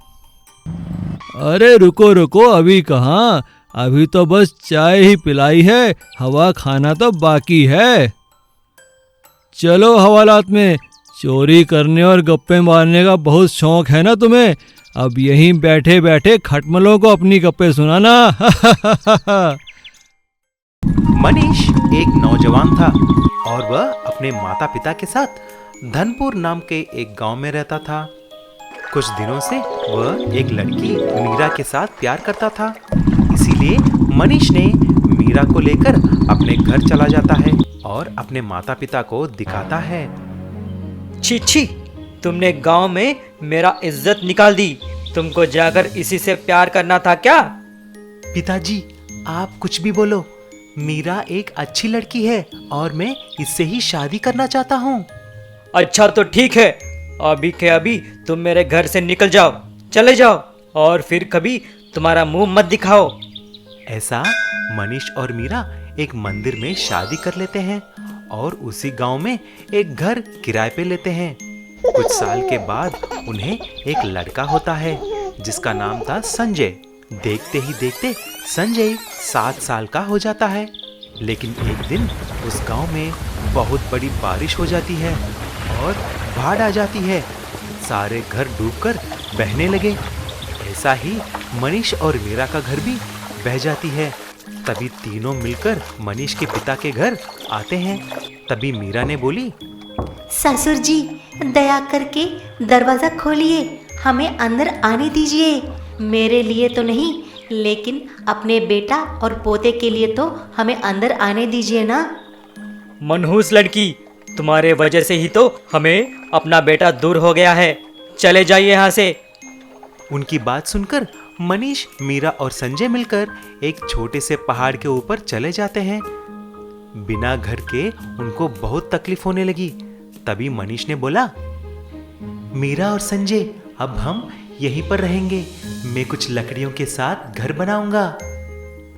अरे रुको रुको, अभी कहाँ, अभी तो बस चाय ही पिलाई है, हवा खाना तो बाकी है। चलो हवालात में, चोरी करने और गप्पे मारने का बहुत शौक है ना तुम्हें, अब यहीं बैठे बैठे खटमलों को अपनी गप्पे सुनाना। मनीष एक नौजवान था और वह अपने माता पिता के साथ धनपुर नाम के एक गांव में रहता था। कुछ दिनों से वह एक लड़की मीरा के साथ प्यार करता था, इसीलिए मनीष ने मीरा को लेकर अपने घर चला जाता है और अपने माता पिता को दिखाता है। छी छी, तुमने गांव में मेरा इज्जत निकाल दी। तुमको जाकर इसी से प्यार करना था क्या? पिताजी, आप कुछ भी बोलो, मीरा एक अच्छी लड़की है और मैं इससे ही शादी करना चाहता हूँ। अच्छा तो ठीक है, अभी के अभी तुम मेरे घर से निकल जाओ, चले जाओ और फिर कभी तुम्हारा मुंह मत दिखाओ। ऐसा मनीष और मीरा एक मंदिर में शादी कर लेते हैं और उसी गांव में एक घर किराए पे लेते हैं। कुछ साल के बाद उन्हें एक लड़का होता है जिसका नाम था संजय। देखते ही देखते संजय 7 साल का हो जाता है। लेकिन एक दिन उस गांव में बहुत बड़ी बारिश हो जाती है और बाढ़ आ जाती है। सारे घर डूबकर बहने लगे। ऐसा ही मनीष और मीरा का घर भी बह जाती है। तभी तीनों मिलकर मनीष के पिता के घर आते हैं। तभी मीरा ने बोली, ससुर जी, दया करके दरवाजा खोलिए, हमें अंदर आने दीजिए। मेरे लिए तो नहीं, लेकिन अपने बेटा और पोते के लिए तो हमें अंदर आने दीजिए ना। मनहूस लड़की, तुम्हारे वजह से ही तो हमें अपना बेटा दूर हो गया है, चले जाइए यहाँ से। उनकी बात सुनकर मनीष, मीरा और संजय मिलकर एक छोटे से पहाड़ के ऊपर चले जाते हैं। बिना घर के उनको बहुत तकलीफ होने लगी। तभी मनीष ने बोला, मीरा और संजय, अब हम यहीं पर रहेंगे। मैं कुछ लकड़ियों के साथ घर बनाऊंगा।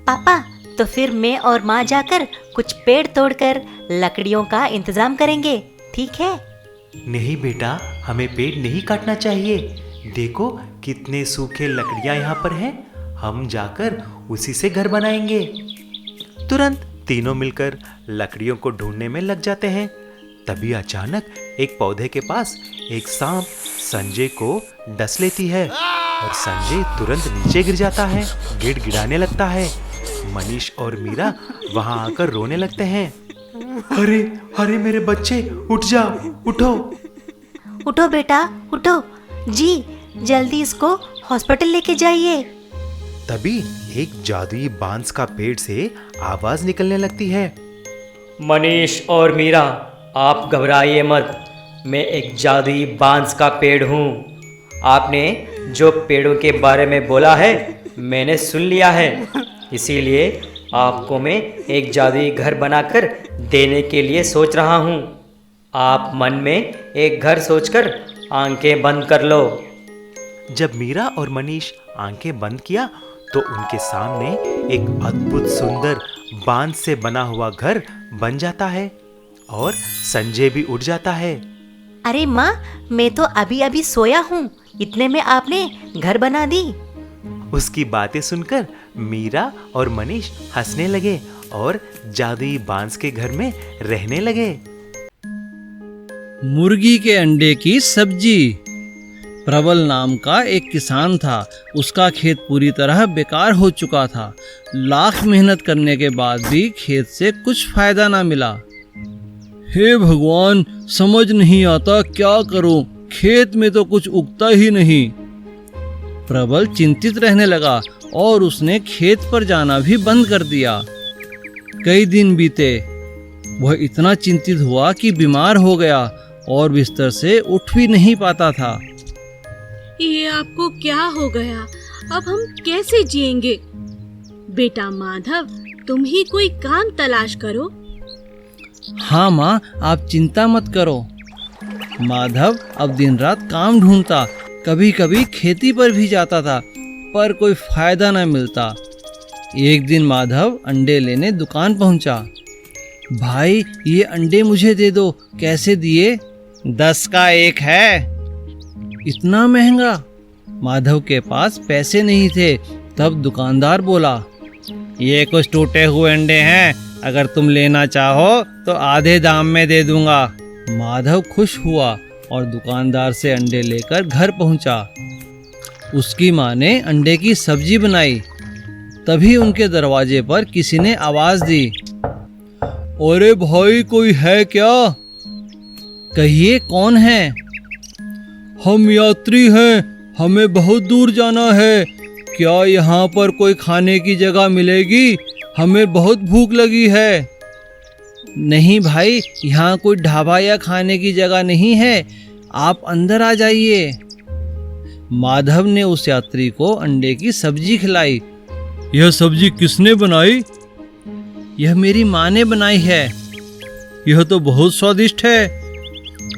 पापा, तो फिर मैं और माँ जाकर कुछ पेड़ तोड़कर लकड़ियों का इंतजाम करेंगे, ठीक है? नहीं बेटा, हमें पेड़ नहीं काटना चाहिए। देखो कितने सूखे लकड़ियां यहाँ पर हैं। हम जाकर उसी से घर बनाएंगे। तुरंत तीनों मिलकर लकड़ियों को ढूंढने में लग जाते हैं। तभी अचानक एक पौधे के पास एक सांप संजय को डस लेती है और संजय तुरंत नीचे गिर जाता है, गिड़गिड़ाने लगता है। मनीष और मीरा वहां आकर रोने लगते हैं। अरे अरे मेरे बच्चे, उठ जाओ, उठो। उठो बेटा, उठो जी, जल्दी इसको हॉस्पिटल लेके जाइए। तभी एक जादुई बांस का पेड़ से आवाज निकलने लगती है। मनीष और मीरा, आप घबराइए मत, मैं एक जादुई बांस का पेड़ हूँ। आपने जो पेड़ों के बारे में बोला है मैंने सुन लिया है, इसीलिए आपको मैं एक जादुई घर बनाकर देने के लिए सोच रहा हूँ। आप मन में एक घर सोचकर आंखें बंद कर लो। जब मीरा और मनीष आंखें बंद किया तो उनके सामने एक अद्भुत सुंदर बांस से बना हुआ घर बन जाता है और संजय भी उठ जाता है। अरे माँ, मैं तो अभी अभी सोया हूँ, इतने में आपने घर बना दी। उसकी बातें सुनकर मीरा और मनीष हंसने लगे और जादुई बांस के घर में रहने लगे। मुर्गी के अंडे की सब्जी। प्रबल नाम का एक किसान था। उसका खेत पूरी तरह बेकार हो चुका था। लाख मेहनत करने के बाद भी खेत से कुछ फायदा ना मिला। हे भगवान, समझ नहीं आता क्या करूं, खेत में तो कुछ उगता ही नहीं। प्रबल चिंतित रहने लगा और उसने खेत पर जाना भी बंद कर दिया। कई दिन बीते। वह इतना चिंतित हुआ कि बीमार हो गया और बिस्तर से उठ भी नहीं पाता था। ये आपको क्या हो गया? अब हम कैसे जिएंगे? बेटा माधव, तुम ही कोई काम तलाश करो। हाँ माँ, आप चिंता मत करो। माधव अब दिन रात काम ढूंढता, कभी कभी खेती पर भी जाता था, पर कोई फायदा न मिलता। एक दिन माधव अंडे लेने दुकान पहुंचा। भाई, ये अंडे मुझे दे दो। कैसे दिए? 10 का एक है। इतना महंगा? माधव के पास पैसे नहीं थे। तब दुकानदार बोला, ये कुछ टूटे हुए अंडे हैं, अगर तुम लेना चाहो तो आधे दाम में दे दूंगा। माधव खुश हुआ और दुकानदार से अंडे लेकर घर पहुंचा। उसकी माँ ने अंडे की सब्जी बनाई। तभी उनके दरवाजे पर किसी ने आवाज दी, अरे भाई, कोई है क्या? कहिए, कौन है? हम यात्री हैं, हमें बहुत दूर जाना है। क्या यहाँ पर कोई खाने की जगह मिलेगी? हमें बहुत भूख लगी है। नहीं भाई, यहाँ कोई ढाबा या खाने की जगह नहीं है, आप अंदर आ जाइए। माधव ने उस यात्री को अंडे की सब्जी खिलाई। यह सब्जी किसने बनाई? यह मेरी माँ ने बनाई है। यह तो बहुत स्वादिष्ट है।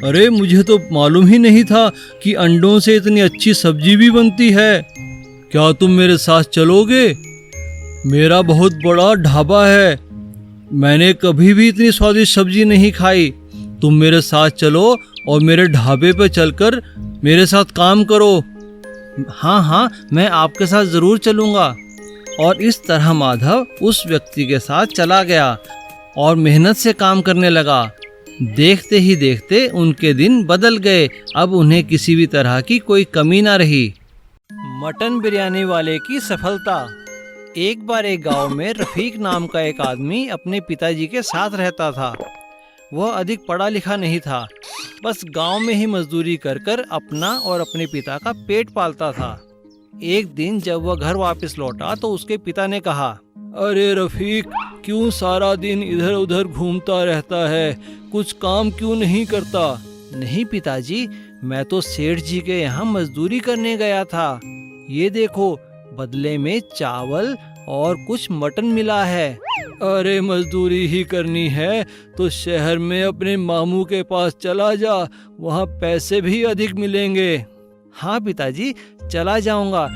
अरे, मुझे तो मालूम ही नहीं था कि अंडों से इतनी अच्छी सब्जी भी बनती है। क्या तुम मेरे साथ चलोगे? मेरा बहुत बड़ा ढाबा है, मैंने कभी भी इतनी स्वादिष्ट सब्जी नहीं खाई। तुम मेरे साथ चलो और मेरे ढाबे पर चलकर मेरे साथ काम करो। हाँ हाँ, मैं आपके साथ ज़रूर चलूँगा। और इस तरह माधव उस व्यक्ति के साथ चला गया और मेहनत से काम करने लगा। देखते ही देखते उनके दिन बदल गए। अब उन्हें किसी भी तरह की कोई कमी ना रही। मटन बिरयानी वाले की सफलता। एक बार एक गांव में रफीक नाम का एक आदमी अपने पिताजी के साथ रहता था। वह अधिक पढ़ा लिखा नहीं था, बस गांव में ही मजदूरी कर कर अपना और अपने पिता का पेट पालता था। एक दिन जब वह घर वापस लौटा तो उसके पिता ने कहा, अरे रफीक, क्यों सारा दिन इधर उधर घूमता रहता है, कुछ काम क्यों नहीं करता? नहीं पिताजी, मैं तो सेठ जी के यहाँ मजदूरी करने गया था। ये देखो, बदले में चावल और कुछ मटन मिला है। अरे, मजदूरी ही करनी है तो शहर में अपने मामू के पास चला जा, वहाँ पैसे भी अधिक मिलेंगे। हाँ पिताजी, चला जाऊंगा,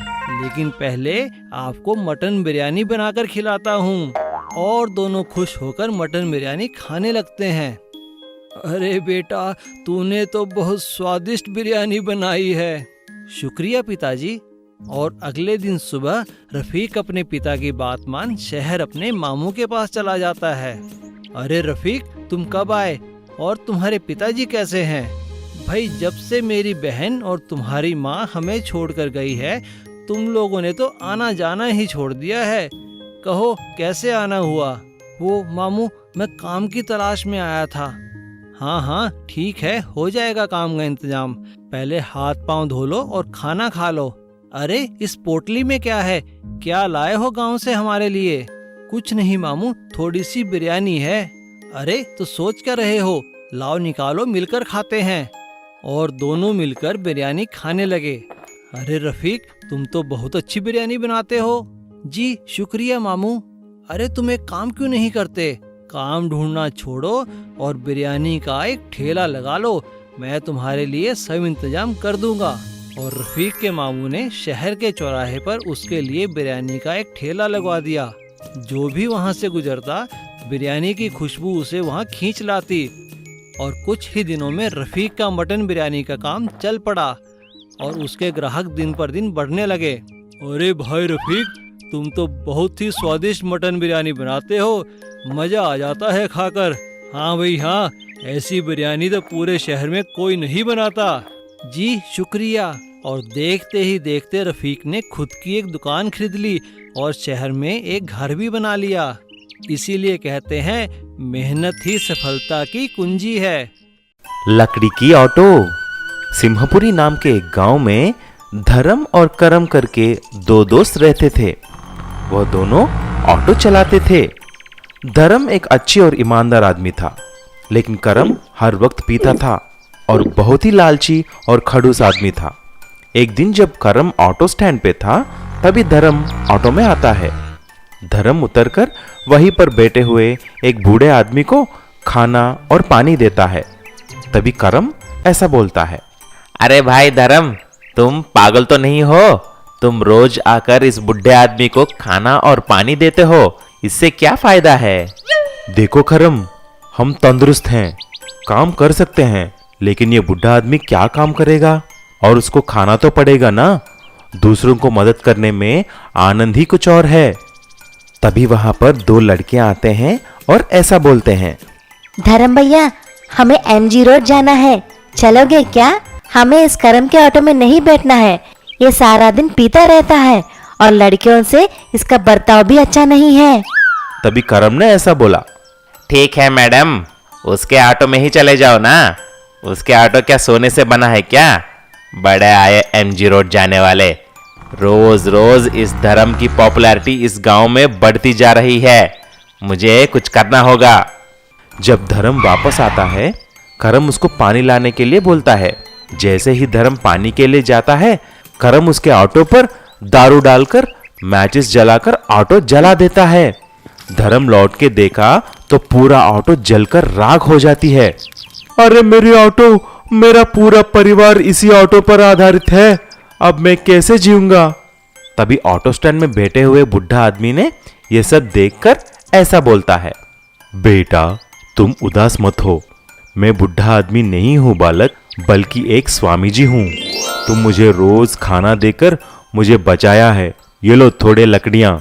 लेकिन पहले आपको मटन बिरयानी बनाकर खिलाता हूँ। और दोनों खुश होकर मटन बिरयानी खाने लगते हैं। अरे बेटा, तूने तो बहुत स्वादिष्ट बिरयानी बनाई है। शुक्रिया पिताजी। और अगले दिन सुबह रफीक अपने पिता की बात मान शहर अपने मामू के पास चला जाता है। अरे रफीक, तुम कब आए और तुम्हारे पिताजी कैसे हैं? भाई, जब से मेरी बहन और तुम्हारी माँ हमें छोड़कर गई है, तुम लोगों ने तो आना जाना ही छोड़ दिया है। कहो, कैसे आना हुआ? वो मामू, मैं काम की तलाश में आया था। हाँ हाँ, ठीक है, हो जाएगा काम का इंतजाम। पहले हाथ पांव धो लो और खाना खा लो। अरे, इस पोटली में क्या है? क्या लाए हो गांव से हमारे लिए? कुछ नहीं मामू, थोड़ी सी बिरयानी है। अरे, तो सोच क्या रहे हो? लाओ निकालो, मिलकर खाते हैं। और दोनों मिलकर बिरयानी खाने लगे। अरे रफीक, तुम तो बहुत अच्छी बिरयानी बनाते हो। जी शुक्रिया मामू। अरे, तुम एक काम क्यों नहीं करते? काम ढूंढना छोड़ो और बिरयानी का एक ठेला लगा लो, मैं तुम्हारे लिए सब इंतजाम कर दूंगा। और रफीक के मामू ने शहर के चौराहे पर उसके लिए बिरयानी का एक ठेला लगवा दिया। जो भी वहां से गुजरता, बिरयानी की खुशबू उसे वहां खींच लाती। और कुछ ही दिनों में रफीक का मटन बिरयानी का काम चल पड़ा और उसके ग्राहक दिन पर दिन बढ़ने लगे। अरे भाई रफीक, तुम तो बहुत ही स्वादिष्ट मटन बिरयानी बनाते हो, मजा आ जाता है खाकर। हाँ भाई हाँ, ऐसी बिरयानी तो पूरे शहर में कोई नहीं बनाता। जी शुक्रिया। और देखते ही देखते रफीक ने खुद की एक दुकान खरीद ली और शहर में एक घर भी बना लिया। इसीलिए कहते हैं मेहनत ही सफलता की कुंजी है। लकड़ी की ऑटो। सिंहपुरी नाम के एक गांव में धर्म और करम करके दो दोस्त रहते थे। वह दोनों ऑटो चलाते थे। धर्म एक अच्छी और ईमानदार आदमी था, लेकिन करम हर वक्त पीता था और बहुत ही लालची और खड़ूस आदमी था। एक दिन जब करम ऑटो स्टैंड पे था, तभी धर्म ऑटो में आता है। धर्म उतरकर वहीं पर बैठे हुए एक बूढ़े आदमी को खाना और पानी देता है। तभी करम ऐसा बोलता है, अरे भाई धर्म, तुम पागल तो नहीं हो? तुम रोज आकर इस बुढ़े आदमी को खाना और पानी देते हो, इससे क्या फायदा है? देखो करम, हम तंदुरुस्त हैं, काम कर सकते हैं, लेकिन ये बुढ़ा आदमी क्या काम करेगा? और उसको खाना तो पड़ेगा ना। दूसरों को मदद करने में आनंद ही कुछ और है। तभी वहां पर दो लड़कियां आते हैं और ऐसा बोलते हैं, धर्म भैया, हमें एमजी रोड जाना है, चलोगे क्या? हमें इस करम के ऑटो में नहीं बैठना है। ये सारा दिन पीता रहता है और लड़कियों से इसका बर्ताव भी अच्छा नहीं है। तभी करम ने ऐसा बोला, ठीक है मैडम, उसके ऑटो में ही चले जाओ ना। उसके ऑटो क्या सोने से बना है क्या? बड़े आए एमजी रोड जाने वाले। रोज रोज इस धर्म की पॉपुलैरिटी इस गांव में बढ़ती जा रही है, मुझे कुछ करना होगा। जब धर्म वापस आता है, करम उसको पानी लाने के लिए बोलता है। जैसे ही धर्म पानी के लिए जाता है, करम उसके ऑटो पर दारू डालकर मैचिस जलाकर ऑटो जला देता है। धर्म लौट के देखा तो पूरा ऑटो जलकर राख हो जाती है। अरे मेरी ऑटो, मेरा पूरा परिवार इसी ऑटो पर आधारित है, अब मैं कैसे जीऊंगा? तभी ऑटो स्टैंड में बैठे हुए बुढ़ा आदमी ने यह सब देखकर ऐसा बोलता है, बेटा तुम उदास मत हो, मैं बुढ़ा आदमी नहीं हूं बालक, बल्कि एक स्वामी जी हूं। तुम मुझे रोज खाना देकर मुझे बचाया है। ये लो थोड़े लकड़ियां,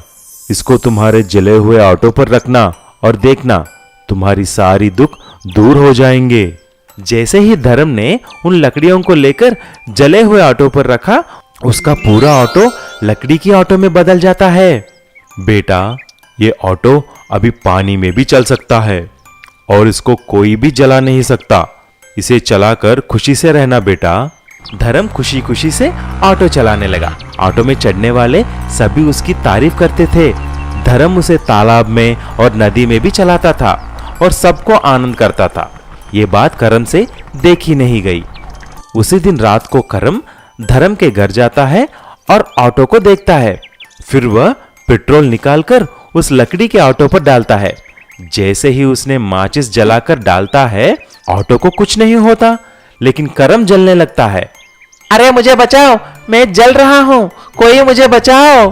इसको तुम्हारे जले हुए ऑटो पर रखना और देखना तुम्हारी सारी दुख दूर हो जाएंगे। जैसे ही धर्म ने उन लकड़ियों को लेकर जले हुए ऑटो पर रखा, उसका पूरा ऑटो लकड़ी की ऑटो में बदल जाता है। बेटा ये ऑटो अभी पानी में भी चल सकता है और इसको कोई भी जला नहीं सकता, इसे चलाकर खुशी से रहना बेटा। धर्म खुशी खुशी से ऑटो चलाने लगा। ऑटो में चढ़ने वाले सभी उसकी तारीफ करते थे। धर्म उसे तालाब में और नदी में भी चलाता था और सबको आनंद करता था। ये बात करम से देखी नहीं गई। उसी दिन रात को करम धर्म के घर जाता है और ऑटो को देखता है। फिर वह पेट्रोल निकालकर उस लकड़ी के ऑटो पर डालता है। जैसे ही उसने माचिस जलाकर डालता है, ऑटो को कुछ नहीं होता, लेकिन करम जलने लगता है। अरे मुझे बचाओ, मैं जल रहा हूं, कोई मुझे बचाओ।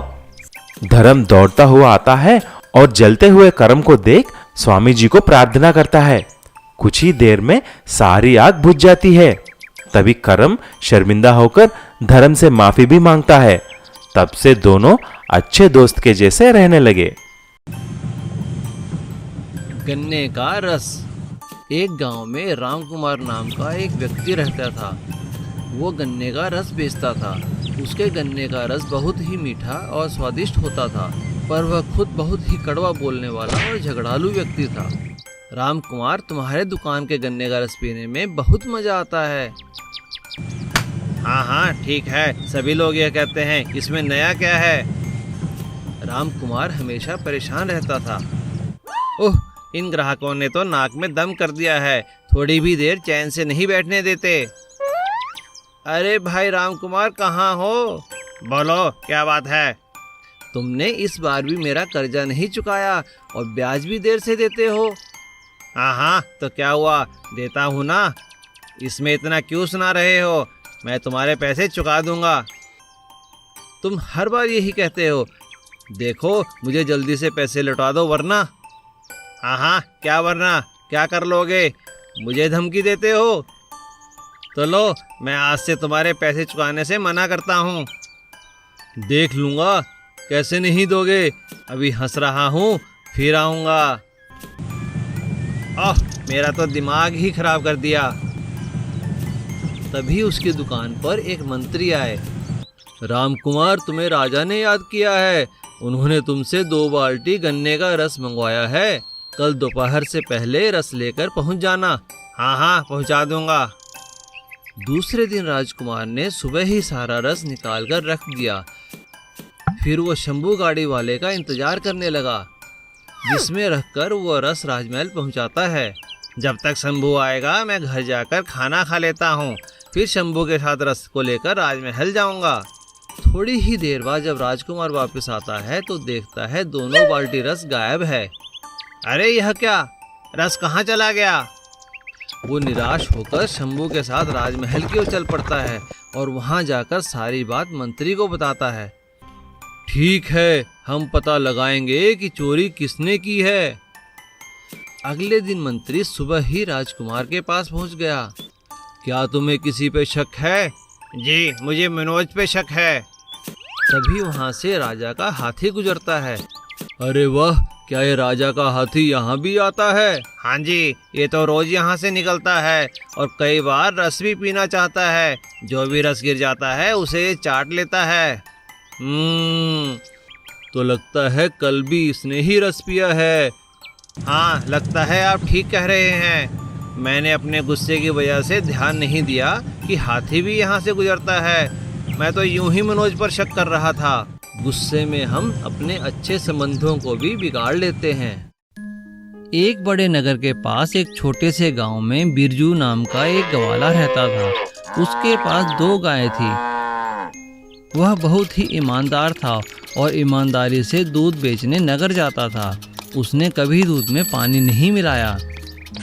धर्म दौड़ता हुआ आता है और जलते हुए करम को देख स्वामी जी को प्रार्थना करता है। कुछ ही देर में सारी आग बुझ जाती है। तभी करम शर्मिंदा होकर धर्म से माफी भी मांगता है। तब से दोनों अच्छे दोस्त के जैसे रहने लगे। गन्ने का रस। एक गांव में राम कुमार नाम का एक व्यक्ति रहता था। वो गन्ने का रस बेचता था। उसके गन्ने का रस बहुत ही मीठा और स्वादिष्ट होता था, पर वह खुद बहुत ही कड़वा बोलने वाला और झगड़ालू व्यक्ति था। राम कुमार, तुम्हारे दुकान के गन्ने का रस पीने में बहुत मजा आता है। हाँ हाँ ठीक है, सभी लोग यह कहते हैं, इसमें नया क्या है? राम कुमार हमेशा परेशान रहता था। ओह, इन ग्राहकों ने तो नाक में दम कर दिया है, थोड़ी भी देर चैन से नहीं बैठने देते। अरे भाई राम कुमार, कहाँ हो? बोलो क्या बात है? तुमने इस बार भी मेरा कर्जा नहीं चुकाया और ब्याज भी देर से देते हो। हाँ हाँ तो क्या हुआ, देता हूँ ना, इसमें इतना क्यों सुना रहे हो? मैं तुम्हारे पैसे चुका दूंगा। तुम हर बार यही कहते हो। देखो मुझे जल्दी से पैसे लौटा दो वरना। हाँ हाँ क्या वरना, क्या कर लोगे? मुझे धमकी देते हो? तो लो, मैं आज से तुम्हारे पैसे चुकाने से मना करता हूँ। देख लूँगा कैसे नहीं दोगे, अभी हंस रहा हूँ, फिर आऊँगा। आह, मेरा तो दिमाग ही खराब कर दिया। तभी उसकी दुकान पर एक मंत्री आए। रामकुमार, तुम्हें राजा ने याद किया है। उन्होंने तुमसे 2 बाल्टी गन्ने का रस मंगवाया है। कल दोपहर से पहले रस लेकर पहुंच जाना। हाँ हाँ, पहुंचा दूंगा। दूसरे दिन राजकुमार ने सुबह ही सारा रस निकाल कर रख दिया। फिर वो शंभू गाड़ी वाले का इंतजार करने लगा, जिसमें रखकर वो रस राजमहल पहुंचाता है। जब तक शंभू आएगा मैं घर जाकर खाना खा लेता हूँ, फिर शंभू के साथ रस को लेकर राजमहल जाऊंगा। थोड़ी ही देर बाद जब राजकुमार वापस आता है तो देखता है दोनों बाल्टी रस गायब है। अरे यह क्या, रस कहाँ चला गया? वो निराश होकर शंभू के साथ राजमहल की ओर चल पड़ता है और वहां जाकर सारी बात मंत्री को बताता है। ठीक है, हम पता लगाएंगे कि चोरी किसने की है। अगले दिन मंत्री सुबह ही राजकुमार के पास पहुंच गया। क्या तुम्हें किसी पे शक है? जी, मुझे मनोज पे शक है। तभी वहां से राजा का हाथी गुजरता है। अरे वाह, क्या ये राजा का हाथी यहाँ भी आता है? हाँ जी, ये तो रोज यहाँ से निकलता है और कई बार रस भी पीना चाहता है। जो भी रस गिर जाता है उसे ये चाट लेता है। तो लगता है कल भी इसने ही रस पिया है। हाँ, लगता है आप ठीक कह रहे हैं। मैंने अपने गुस्से की वजह से ध्यान नहीं दिया कि हाथी भी यहाँ से गुजरता है। मैं तो यूं ही मनोज पर शक कर रहा था। गुस्से में हम अपने अच्छे संबंधों को भी बिगाड़ लेते हैं। एक बड़े नगर के पास एक छोटे से गांव में बिरजू नाम का एक ग्वाला रहता था। उसके पास 2 गायें थी। वह बहुत ही ईमानदार था और ईमानदारी से दूध बेचने नगर जाता था। उसने कभी दूध में पानी नहीं मिलाया।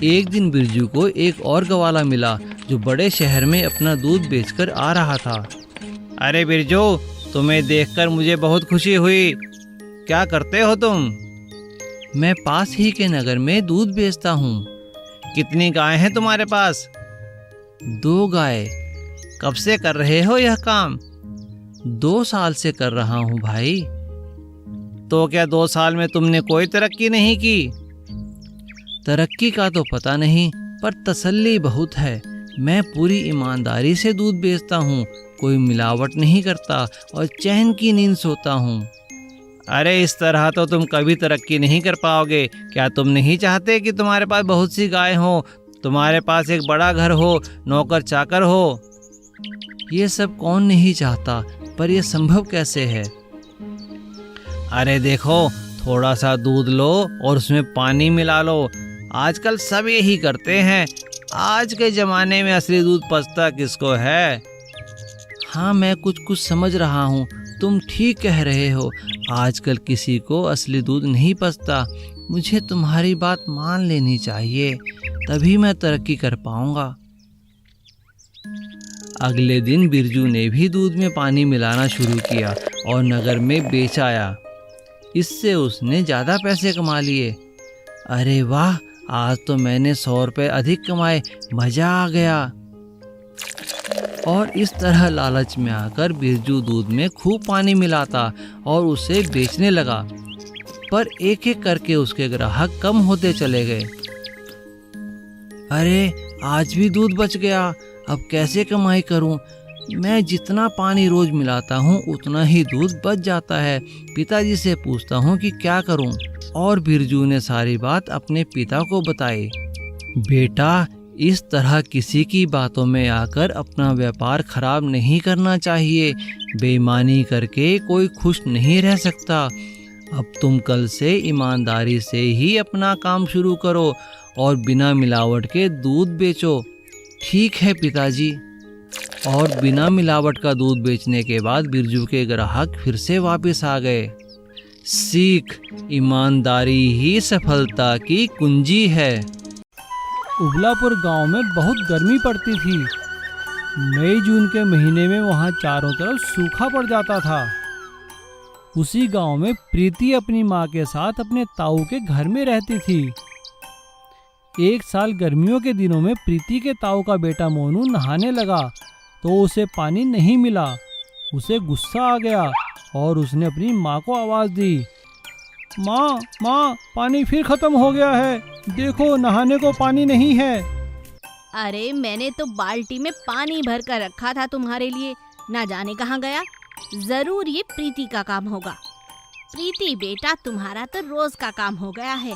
एक दिन बिरजू को एक और ग्वाला मिला जो बड़े शहर में अपना दूध बेचकर आ रहा था। अरे बिरजू, तुम्हें देखकर मुझे बहुत खुशी हुई। क्या करते हो तुम? मैं पास ही के नगर में दूध बेचता हूँ। कितनी गाय हैं तुम्हारे पास? 2 गाय। कब से कर रहे हो यह काम? 2 साल से कर रहा हूँ भाई। तो क्या 2 साल में तुमने कोई तरक्की नहीं की? तरक्की का तो पता नहीं, पर तसल्ली बहुत है। मैं पूरी ईमानदारी से दूध बेचता हूँ, कोई मिलावट नहीं करता और चैन की नींद सोता हूँ। अरे इस तरह तो तुम कभी तरक्की नहीं कर पाओगे। क्या तुम नहीं चाहते कि तुम्हारे पास बहुत सी गाय हो, तुम्हारे पास एक बड़ा घर हो, नौकर चाकर हो? ये सब कौन नहीं चाहता, पर यह संभव कैसे है? अरे देखो, थोड़ा सा दूध लो और उसमें पानी मिला लो। आजकल सब यही करते हैं। आज के ज़माने में असली दूध पचता किसको है? हाँ, मैं कुछ समझ रहा हूँ। तुम ठीक कह रहे हो। आजकल किसी को असली दूध नहीं पचता। मुझे तुम्हारी बात मान लेनी चाहिए, तभी मैं तरक्की कर पाऊंगा। अगले दिन बिरजू ने भी दूध में पानी मिलाना शुरू किया और नगर में बेच आया। इससे उसने ज़्यादा पैसे कमा लिए। अरे वाह, आज तो मैंने 100 रुपये अधिक कमाए। मज़ा आ गया। और इस तरह लालच में आकर बिरजू दूध में खूब पानी मिलाता और उसे बेचने लगा। पर एक एक करके उसके ग्राहक कम होते चले गए। अरे आज भी दूध बच गया, अब कैसे कमाई करूं? मैं जितना पानी रोज मिलाता हूं उतना ही दूध बच जाता है। पिताजी से पूछता हूं कि क्या करूं। और बिरजू ने सारी बात अपने पिता को बताई। बेटा, इस तरह किसी की बातों में आकर अपना व्यापार खराब नहीं करना चाहिए। बेईमानी करके कोई खुश नहीं रह सकता। अब तुम कल से ईमानदारी से ही अपना काम शुरू करो और बिना मिलावट के दूध बेचो। ठीक है पिताजी। और बिना मिलावट का दूध बेचने के बाद बिरजू के ग्राहक फिर से वापस आ गए। सीख, ईमानदारी ही सफलता की कुंजी है। उबलापुर गांव में बहुत गर्मी पड़ती थी। मई जून के महीने में वहां चारों तरफ सूखा पड़ जाता था। उसी गांव में प्रीति अपनी माँ के साथ अपने ताऊ के घर में रहती थी। एक साल गर्मियों के दिनों में प्रीति के ताऊ का बेटा मोनू नहाने लगा तो उसे पानी नहीं मिला। उसे गुस्सा आ गया और उसने अपनी माँ को आवाज़ दी, माँ, पानी फिर खत्म हो गया है। देखो, नहाने को पानी नहीं है। अरे मैंने तो बाल्टी में पानी भर कर रखा था तुम्हारे लिए, ना जाने कहाँ गया। जरूर ये प्रीति का काम होगा। प्रीति बेटा, तुम्हारा तो रोज का काम हो गया है।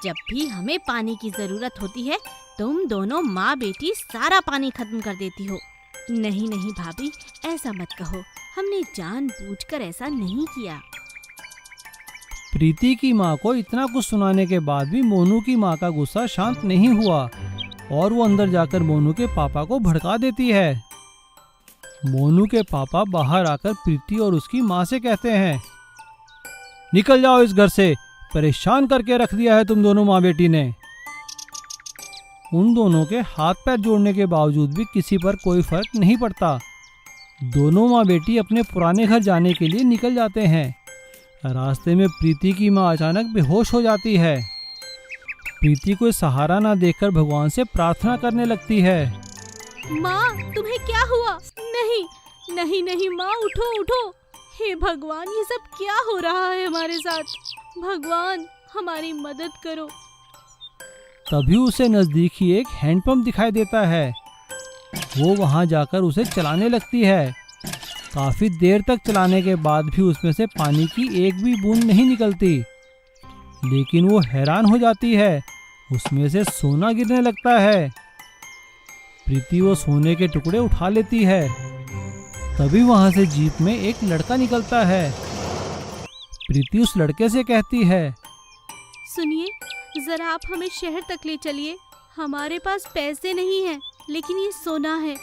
जब भी हमें पानी की जरूरत होती है तुम दोनों माँ बेटी सारा पानी खत्म कर देती हो। नहीं नहीं भाभी, ऐसा मत कहो, हमने जानबूझकर ऐसा नहीं किया। प्रीति की माँ को इतना कुछ सुनाने के बाद भी मोनू की माँ का गुस्सा शांत नहीं हुआ और वो अंदर जाकर मोनू के पापा को भड़का देती है। मोनू के पापा बाहर आकर प्रीति और उसकी माँ से कहते हैं, निकल जाओ इस घर से, परेशान करके रख दिया है तुम दोनों माँ बेटी ने। उन दोनों के हाथ पैर जोड़ने के बावजूद भी किसी पर कोई फर्क नहीं पड़ता। दोनों माँ बेटी अपने पुराने घर जाने के लिए निकल जाते हैं। रास्ते में प्रीति की माँ अचानक बेहोश हो जाती है। प्रीति कोई सहारा ना देखकर भगवान से प्रार्थना करने लगती है। माँ, तुम्हें क्या हुआ? नहीं नहीं नहीं माँ, उठो उठो। हे भगवान, ये सब क्या हो रहा है हमारे साथ? भगवान हमारी मदद करो। तभी उसे नजदीक ही एक हैंडपंप दिखाई देता है। वो वहां जाकर उसे चलाने लगती है। काफी देर तक चलाने के बाद भी उसमें से पानी की एक भी बूंद नहीं निकलती। लेकिन वो हैरान हो जाती है, उसमें से सोना गिरने लगता है। प्रीति वो सोने के टुकड़े उठा लेती है। तभी वहां से जीप में एक लड़का निकलता है। प्रीति उस लड़के से कहती है, सुनिए, जरा आप हमें शहर तक ले चलिए। हमारे पास पैसे नहीं हैं, लेकिन ये सोना है।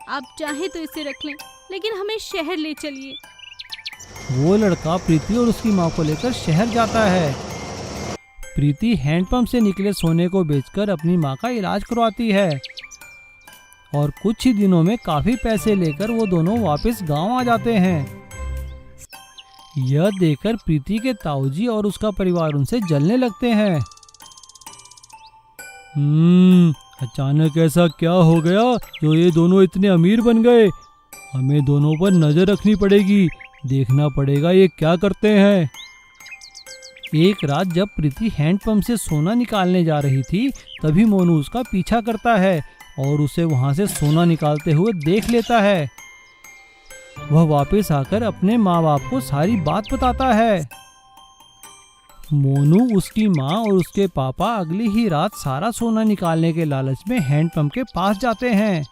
आप चाहे तो इसे रख लें, लेकिन हमें शहर ले चलिए। वो लड़का प्रीति और उसकी माँ को लेकर शहर जाता है। प्रीति हैंडपंप से निकले सोने को बेचकर अपनी माँ का इलाज करवाती है और कुछ ही दिनों में काफी पैसे लेकर वो दोनों वापस गांव आ जाते हैं। यह देखकर प्रीति के ताऊजी और उसका परिवार उनसे जलने लगते हैं। अचानक ऐसा क्या हो गया जो ये दोनों इतने अमीर बन गए? हमें दोनों पर नजर रखनी पड़ेगी, देखना पड़ेगा ये क्या करते हैं। एक रात जब प्रीति हैंडपंप से सोना निकालने जा रही थी, तभी मोनू उसका पीछा करता है और उसे वहां से सोना निकालते हुए देख लेता है। वह वापस आकर अपने माँ बाप को सारी बात बताता है। मोनू, उसकी माँ और उसके पापा अगली ही रात सारा सोना निकालने के लालच में हैंडपंप के पास जाते हैं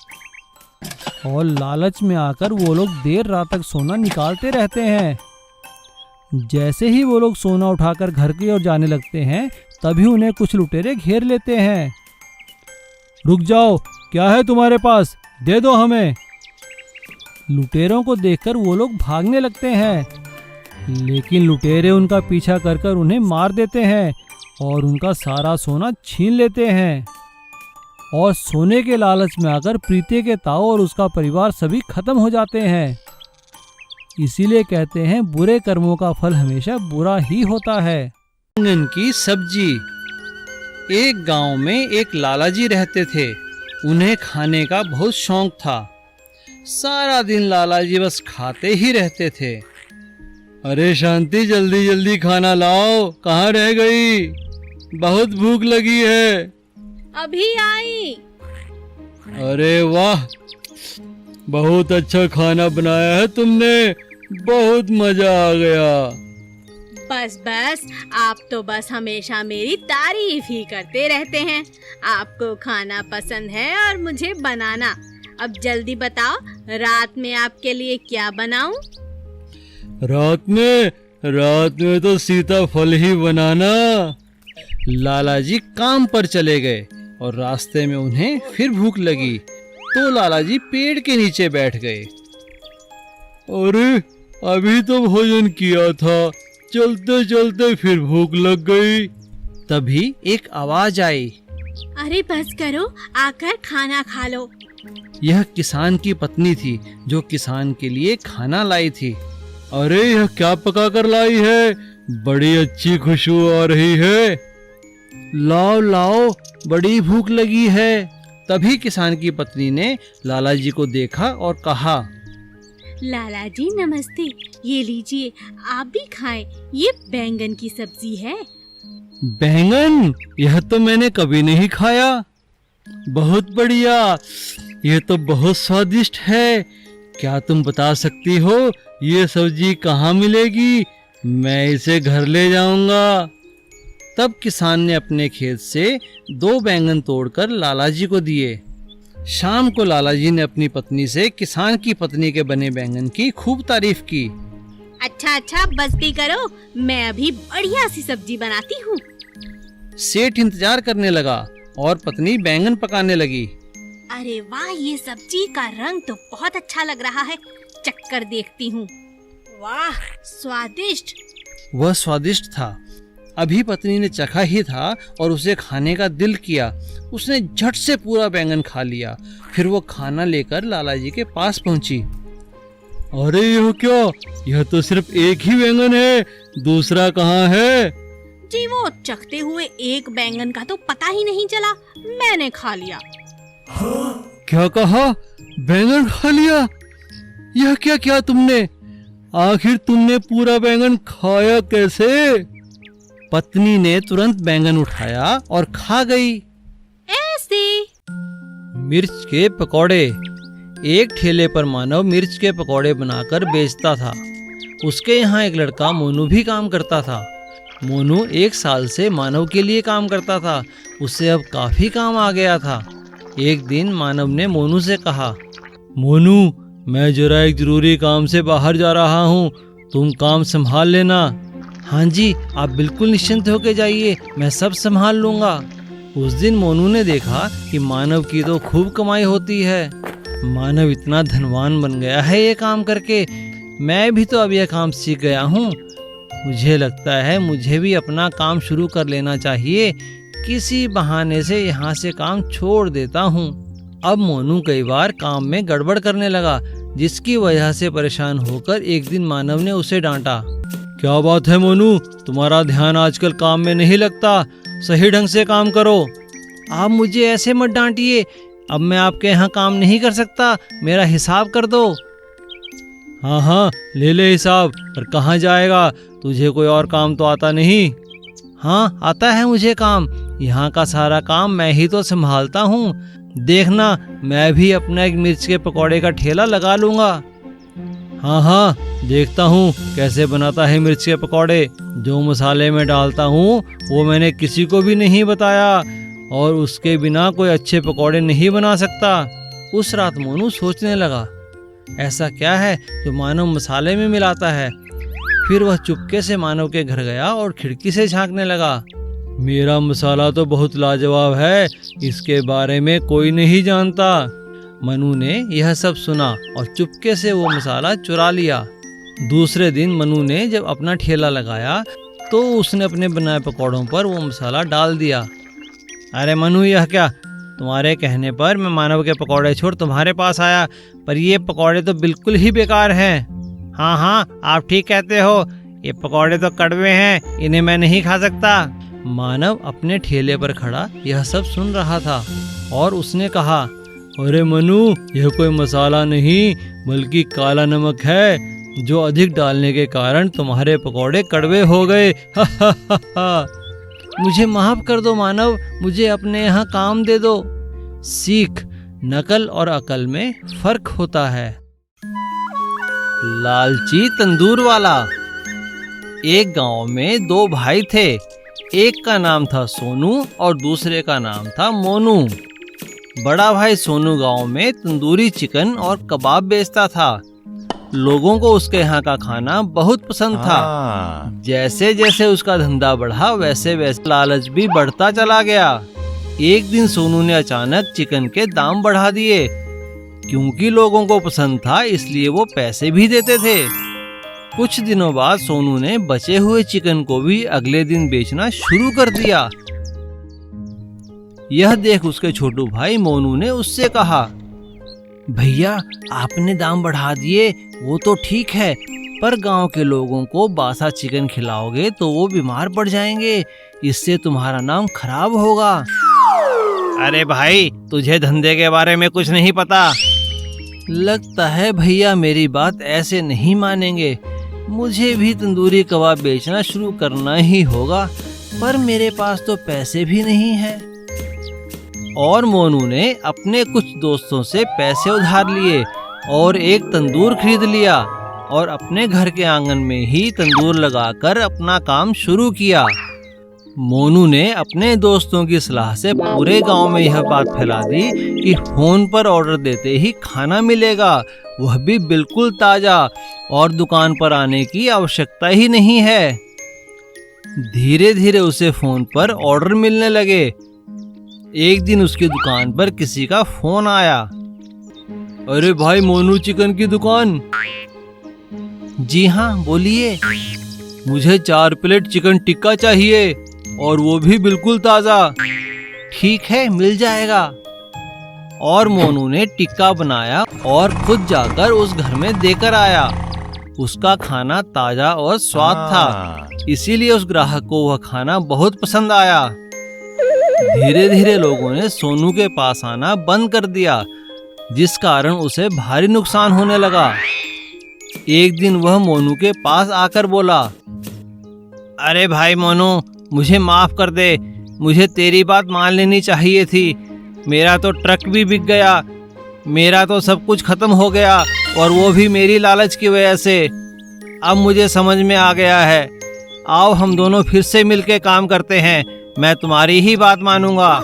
और लालच में आकर वो लोग देर रात तक सोना निकालते रहते हैं। जैसे ही वो लोग सोना उठाकर घर की ओर जाने लगते हैं, तभी उन्हें कुछ लुटेरे घेर लेते हैं। रुक जाओ, क्या है तुम्हारे पास? दे दो हमें। लुटेरों को देखकर वो लोग भागने लगते हैं, लेकिन लुटेरे उनका पीछा कर कर उन्हें मार देते हैं और उनका सारा सोना छीन लेते हैं। और सोने के लालच में आकर प्रीति के ताऊ और उसका परिवार सभी खत्म हो जाते हैं। इसीलिए कहते हैं, बुरे कर्मों का फल हमेशा बुरा ही होता है। बैंगन की सब्जी। एक गांव में एक लाला जी रहते थे। उन्हें खाने का बहुत शौक था। सारा दिन लाला जी बस खाते ही रहते थे। अरे शांति, जल्दी जल्दी खाना लाओ, कहाँ रह गई? बहुत भूख लगी है। अभी आई। अरे वाह, बहुत अच्छा खाना बनाया है तुमने, बहुत मजा आ गया। बस बस, आप तो बस हमेशा मेरी तारीफ ही करते रहते हैं। आपको खाना पसंद है और मुझे बनाना। अब जल्दी बताओ, रात में आपके लिए क्या बनाऊं? रात में तो सीताफल ही बनाना। लाला जी काम पर चले गए और रास्ते में उन्हें फिर भूख लगी, तो लाला जी पेड़ के नीचे बैठ गए। अरे, अभी तो भोजन किया था, चलते चलते फिर भूख लग गई। तभी एक आवाज आई। अरे बस करो, आकर खाना खा लो। यह किसान की पत्नी थी जो किसान के लिए खाना लाई थी। अरे, यह क्या पका कर लाई है? बड़ी अच्छी खुशबू आ रही है। लाओ लाओ, बड़ी भूख लगी है। तभी किसान की पत्नी ने लाला जी को देखा और कहा, लाला जी नमस्ते, ये लीजिए, आप भी खाएं। ये बैंगन की सब्जी है। बैंगन? यह तो मैंने कभी नहीं खाया। बहुत बढ़िया, ये तो बहुत स्वादिष्ट है। क्या तुम बता सकती हो ये सब्जी कहाँ मिलेगी? मैं इसे घर ले जाऊंगा। तब किसान ने अपने खेत से 2 बैंगन तोड़कर लालाजी को दिए। शाम को लालाजी ने अपनी पत्नी से किसान की पत्नी के बने बैंगन की खूब तारीफ की। अच्छा बस्ती करो, मैं अभी बढ़िया सी सब्जी बनाती हूँ। सेठ इंतजार करने लगा और पत्नी बैंगन पकाने लगी। अरे वाह, ये सब्जी का रंग तो बहुत अच्छा लग रहा है, चक्कर देखती हूँ। वाह, स्वादिष्ट। वह स्वादिष्ट था। अभी पत्नी ने चखा ही था और उसे खाने का दिल किया। उसने झट से पूरा बैंगन खा लिया। फिर वो खाना लेकर लालाजी के पास पहुंची। अरे यह क्या? यह तो सिर्फ एक ही बैंगन है, दूसरा कहाँ है? जी वो चखते हुए एक बैंगन का तो पता ही नहीं चला, मैंने खा लिया। क्या कहा? बैंगन खा लिया? यह क्या किया तुमने? आखिर तुमने पूरा बैंगन खाया कैसे? पत्नी ने तुरंत बैंगन उठाया और खा गई। ऐसे। मिर्च के पकौड़े। एक ठेले पर मानव मिर्च के पकौड़े बनाकर बेचता था। उसके यहाँ एक लड़का मोनू भी काम करता था। मोनू 1 साल से मानव के लिए काम करता था। उसे अब काफी काम आ गया था। एक दिन मानव ने मोनू से कहा, मोनू, मैं जरा एक जरूरी काम से बाहर जा रहा हूँ, तुम काम संभाल लेना। हाँ जी, आप बिल्कुल निश्चिंत होकर जाइए, मैं सब संभाल लूंगा। उस दिन मोनू ने देखा कि मानव की तो खूब कमाई होती है। मानव इतना धनवान बन गया है ये काम करके। मैं भी तो अब यह काम सीख गया हूँ। मुझे लगता है मुझे भी अपना काम शुरू कर लेना चाहिए। किसी बहाने से यहाँ से काम छोड़ देता हूँ। अब मोनू कई बार काम में गड़बड़ करने लगा, जिसकी वजह से परेशान होकर एक दिन मानव ने उसे डांटा। क्या बात है मोनू, तुम्हारा ध्यान आजकल काम में नहीं लगता, सही ढंग से काम करो। आप मुझे ऐसे मत डांटिए, अब मैं आपके यहाँ काम नहीं कर सकता, मेरा हिसाब कर दो। हाँ, ले ले हिसाब, पर कहाँ जाएगा? तुझे कोई और काम तो आता नहीं? हाँ, आता है मुझे काम, यहाँ का सारा काम मैं ही तो संभालता हूँ। देखना, मैं भी अपना एक मिर्च के पकौड़े का ठेला लगा लूँगा। हाँ, देखता हूँ कैसे बनाता है मिर्च के पकौड़े। जो मसाले में डालता हूँ वो मैंने किसी को भी नहीं बताया, और उसके बिना कोई अच्छे पकौड़े नहीं बना सकता। उस रात मोनू सोचने लगा, ऐसा क्या है जो मानव मसाले में मिलाता है। फिर वह चुपके से मानव के घर गया और खिड़की से झांकने लगा। मेरा मसाला तो बहुत लाजवाब है, इसके बारे में कोई नहीं जानता। मनु ने यह सब सुना और चुपके से वो मसाला चुरा लिया। दूसरे दिन मनु ने जब अपना ठेला लगाया तो उसने अपने बनाए पकौड़ों पर वो मसाला डाल दिया। अरे मनु, यह क्या? तुम्हारे कहने पर मैं मानव के पकौड़े छोड़ तुम्हारे पास आया, पर ये पकौड़े तो बिल्कुल ही बेकार हैं। हाँ, आप ठीक कहते हो, ये पकौड़े तो कड़वे हैं, इन्हें मैं नहीं खा सकता। मानव अपने ठेले पर खड़ा यह सब सुन रहा था और उसने कहा, अरे मनु, यह कोई मसाला नहीं बल्कि काला नमक है, जो अधिक डालने के कारण तुम्हारे पकौड़े कड़वे हो गए। मुझे माफ कर दो मानव, मुझे अपने यहाँ काम दे दो। सीख, नकल और अकल में फर्क होता है। लालची तंदूर वाला। एक गांव में 2 भाई थे। एक का नाम था सोनू और दूसरे का नाम था मोनू। बड़ा भाई सोनू गांव में तंदूरी चिकन और कबाब बेचता था। लोगों को उसके यहाँ का खाना बहुत पसंद था। जैसे जैसे उसका धंधा बढ़ा वैसे वैसे लालच भी बढ़ता चला गया। एक दिन सोनू ने अचानक चिकन के दाम बढ़ा दिए। क्योंकि लोगों को पसंद था इसलिए वो पैसे भी देते थे। कुछ दिनों बाद सोनू ने बचे हुए चिकन को भी अगले दिन बेचना शुरू कर दिया। यह देख उसके छोटू भाई मोनू ने उससे कहा, भैया आपने दाम बढ़ा दिए वो तो ठीक है, पर गांव के लोगों को बासा चिकन खिलाओगे तो वो बीमार पड़ जाएंगे, इससे तुम्हारा नाम खराब होगा। अरे भाई, तुझे धंधे के बारे में कुछ नहीं पता। लगता है भैया मेरी बात ऐसे नहीं मानेंगे। मुझे भी तंदूरी कबाब बेचना शुरू करना ही होगा, पर मेरे पास तो पैसे भी नहीं है। और मोनू ने अपने कुछ दोस्तों से पैसे उधार लिए और एक तंदूर खरीद लिया और अपने घर के आंगन में ही तंदूर लगाकर अपना काम शुरू किया। मोनू ने अपने दोस्तों की सलाह से पूरे गांव में यह बात फैला दी कि फोन पर ऑर्डर देते ही खाना मिलेगा, वह भी बिल्कुल ताजा, और दुकान पर आने की आवश्यकता ही नहीं है। धीरे धीरे उसे फोन पर ऑर्डर मिलने लगे। एक दिन उसकी दुकान पर किसी का फोन आया। अरे भाई, मोनू चिकन की दुकान? जी हाँ, बोलिए। मुझे 4 प्लेट चिकन टिक्का चाहिए और वो भी बिल्कुल ताजा। ठीक है, मिल जाएगा। और मोनू ने टिक्का बनाया और खुद जाकर उस घर में देकर आया। उसका खाना ताजा और स्वाद था, इसीलिए उस ग्राहक को वह खाना बहुत पसंद आया। धीरे धीरे लोगों ने सोनू के पास आना बंद कर दिया, जिस कारण उसे भारी नुकसान होने लगा। एक दिन वह मोनू के पास आकर बोला, अरे भाई मोनू, मुझे माफ कर दे, मुझे तेरी बात मान लेनी चाहिए थी। मेरा तो ट्रक भी बिक गया, मेरा तो सब कुछ खत्म हो गया, और वो भी मेरी लालच की वजह से। अब मुझे समझ में आ गया है, आओ हम दोनों फिर से मिलके काम करते हैं। मैं तुम्हारी ही बात मानूंगा,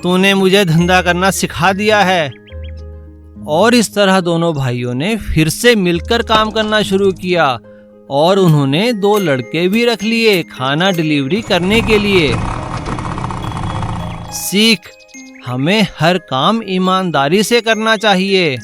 तूने मुझे धंधा करना सिखा दिया है। और इस तरह दोनों भाइयों ने फिर से मिलकर काम करना शुरू किया और उन्होंने 2 लड़के भी रख लिए खाना डिलीवरी करने के लिए। सीख, हमें हर काम ईमानदारी से करना चाहिए।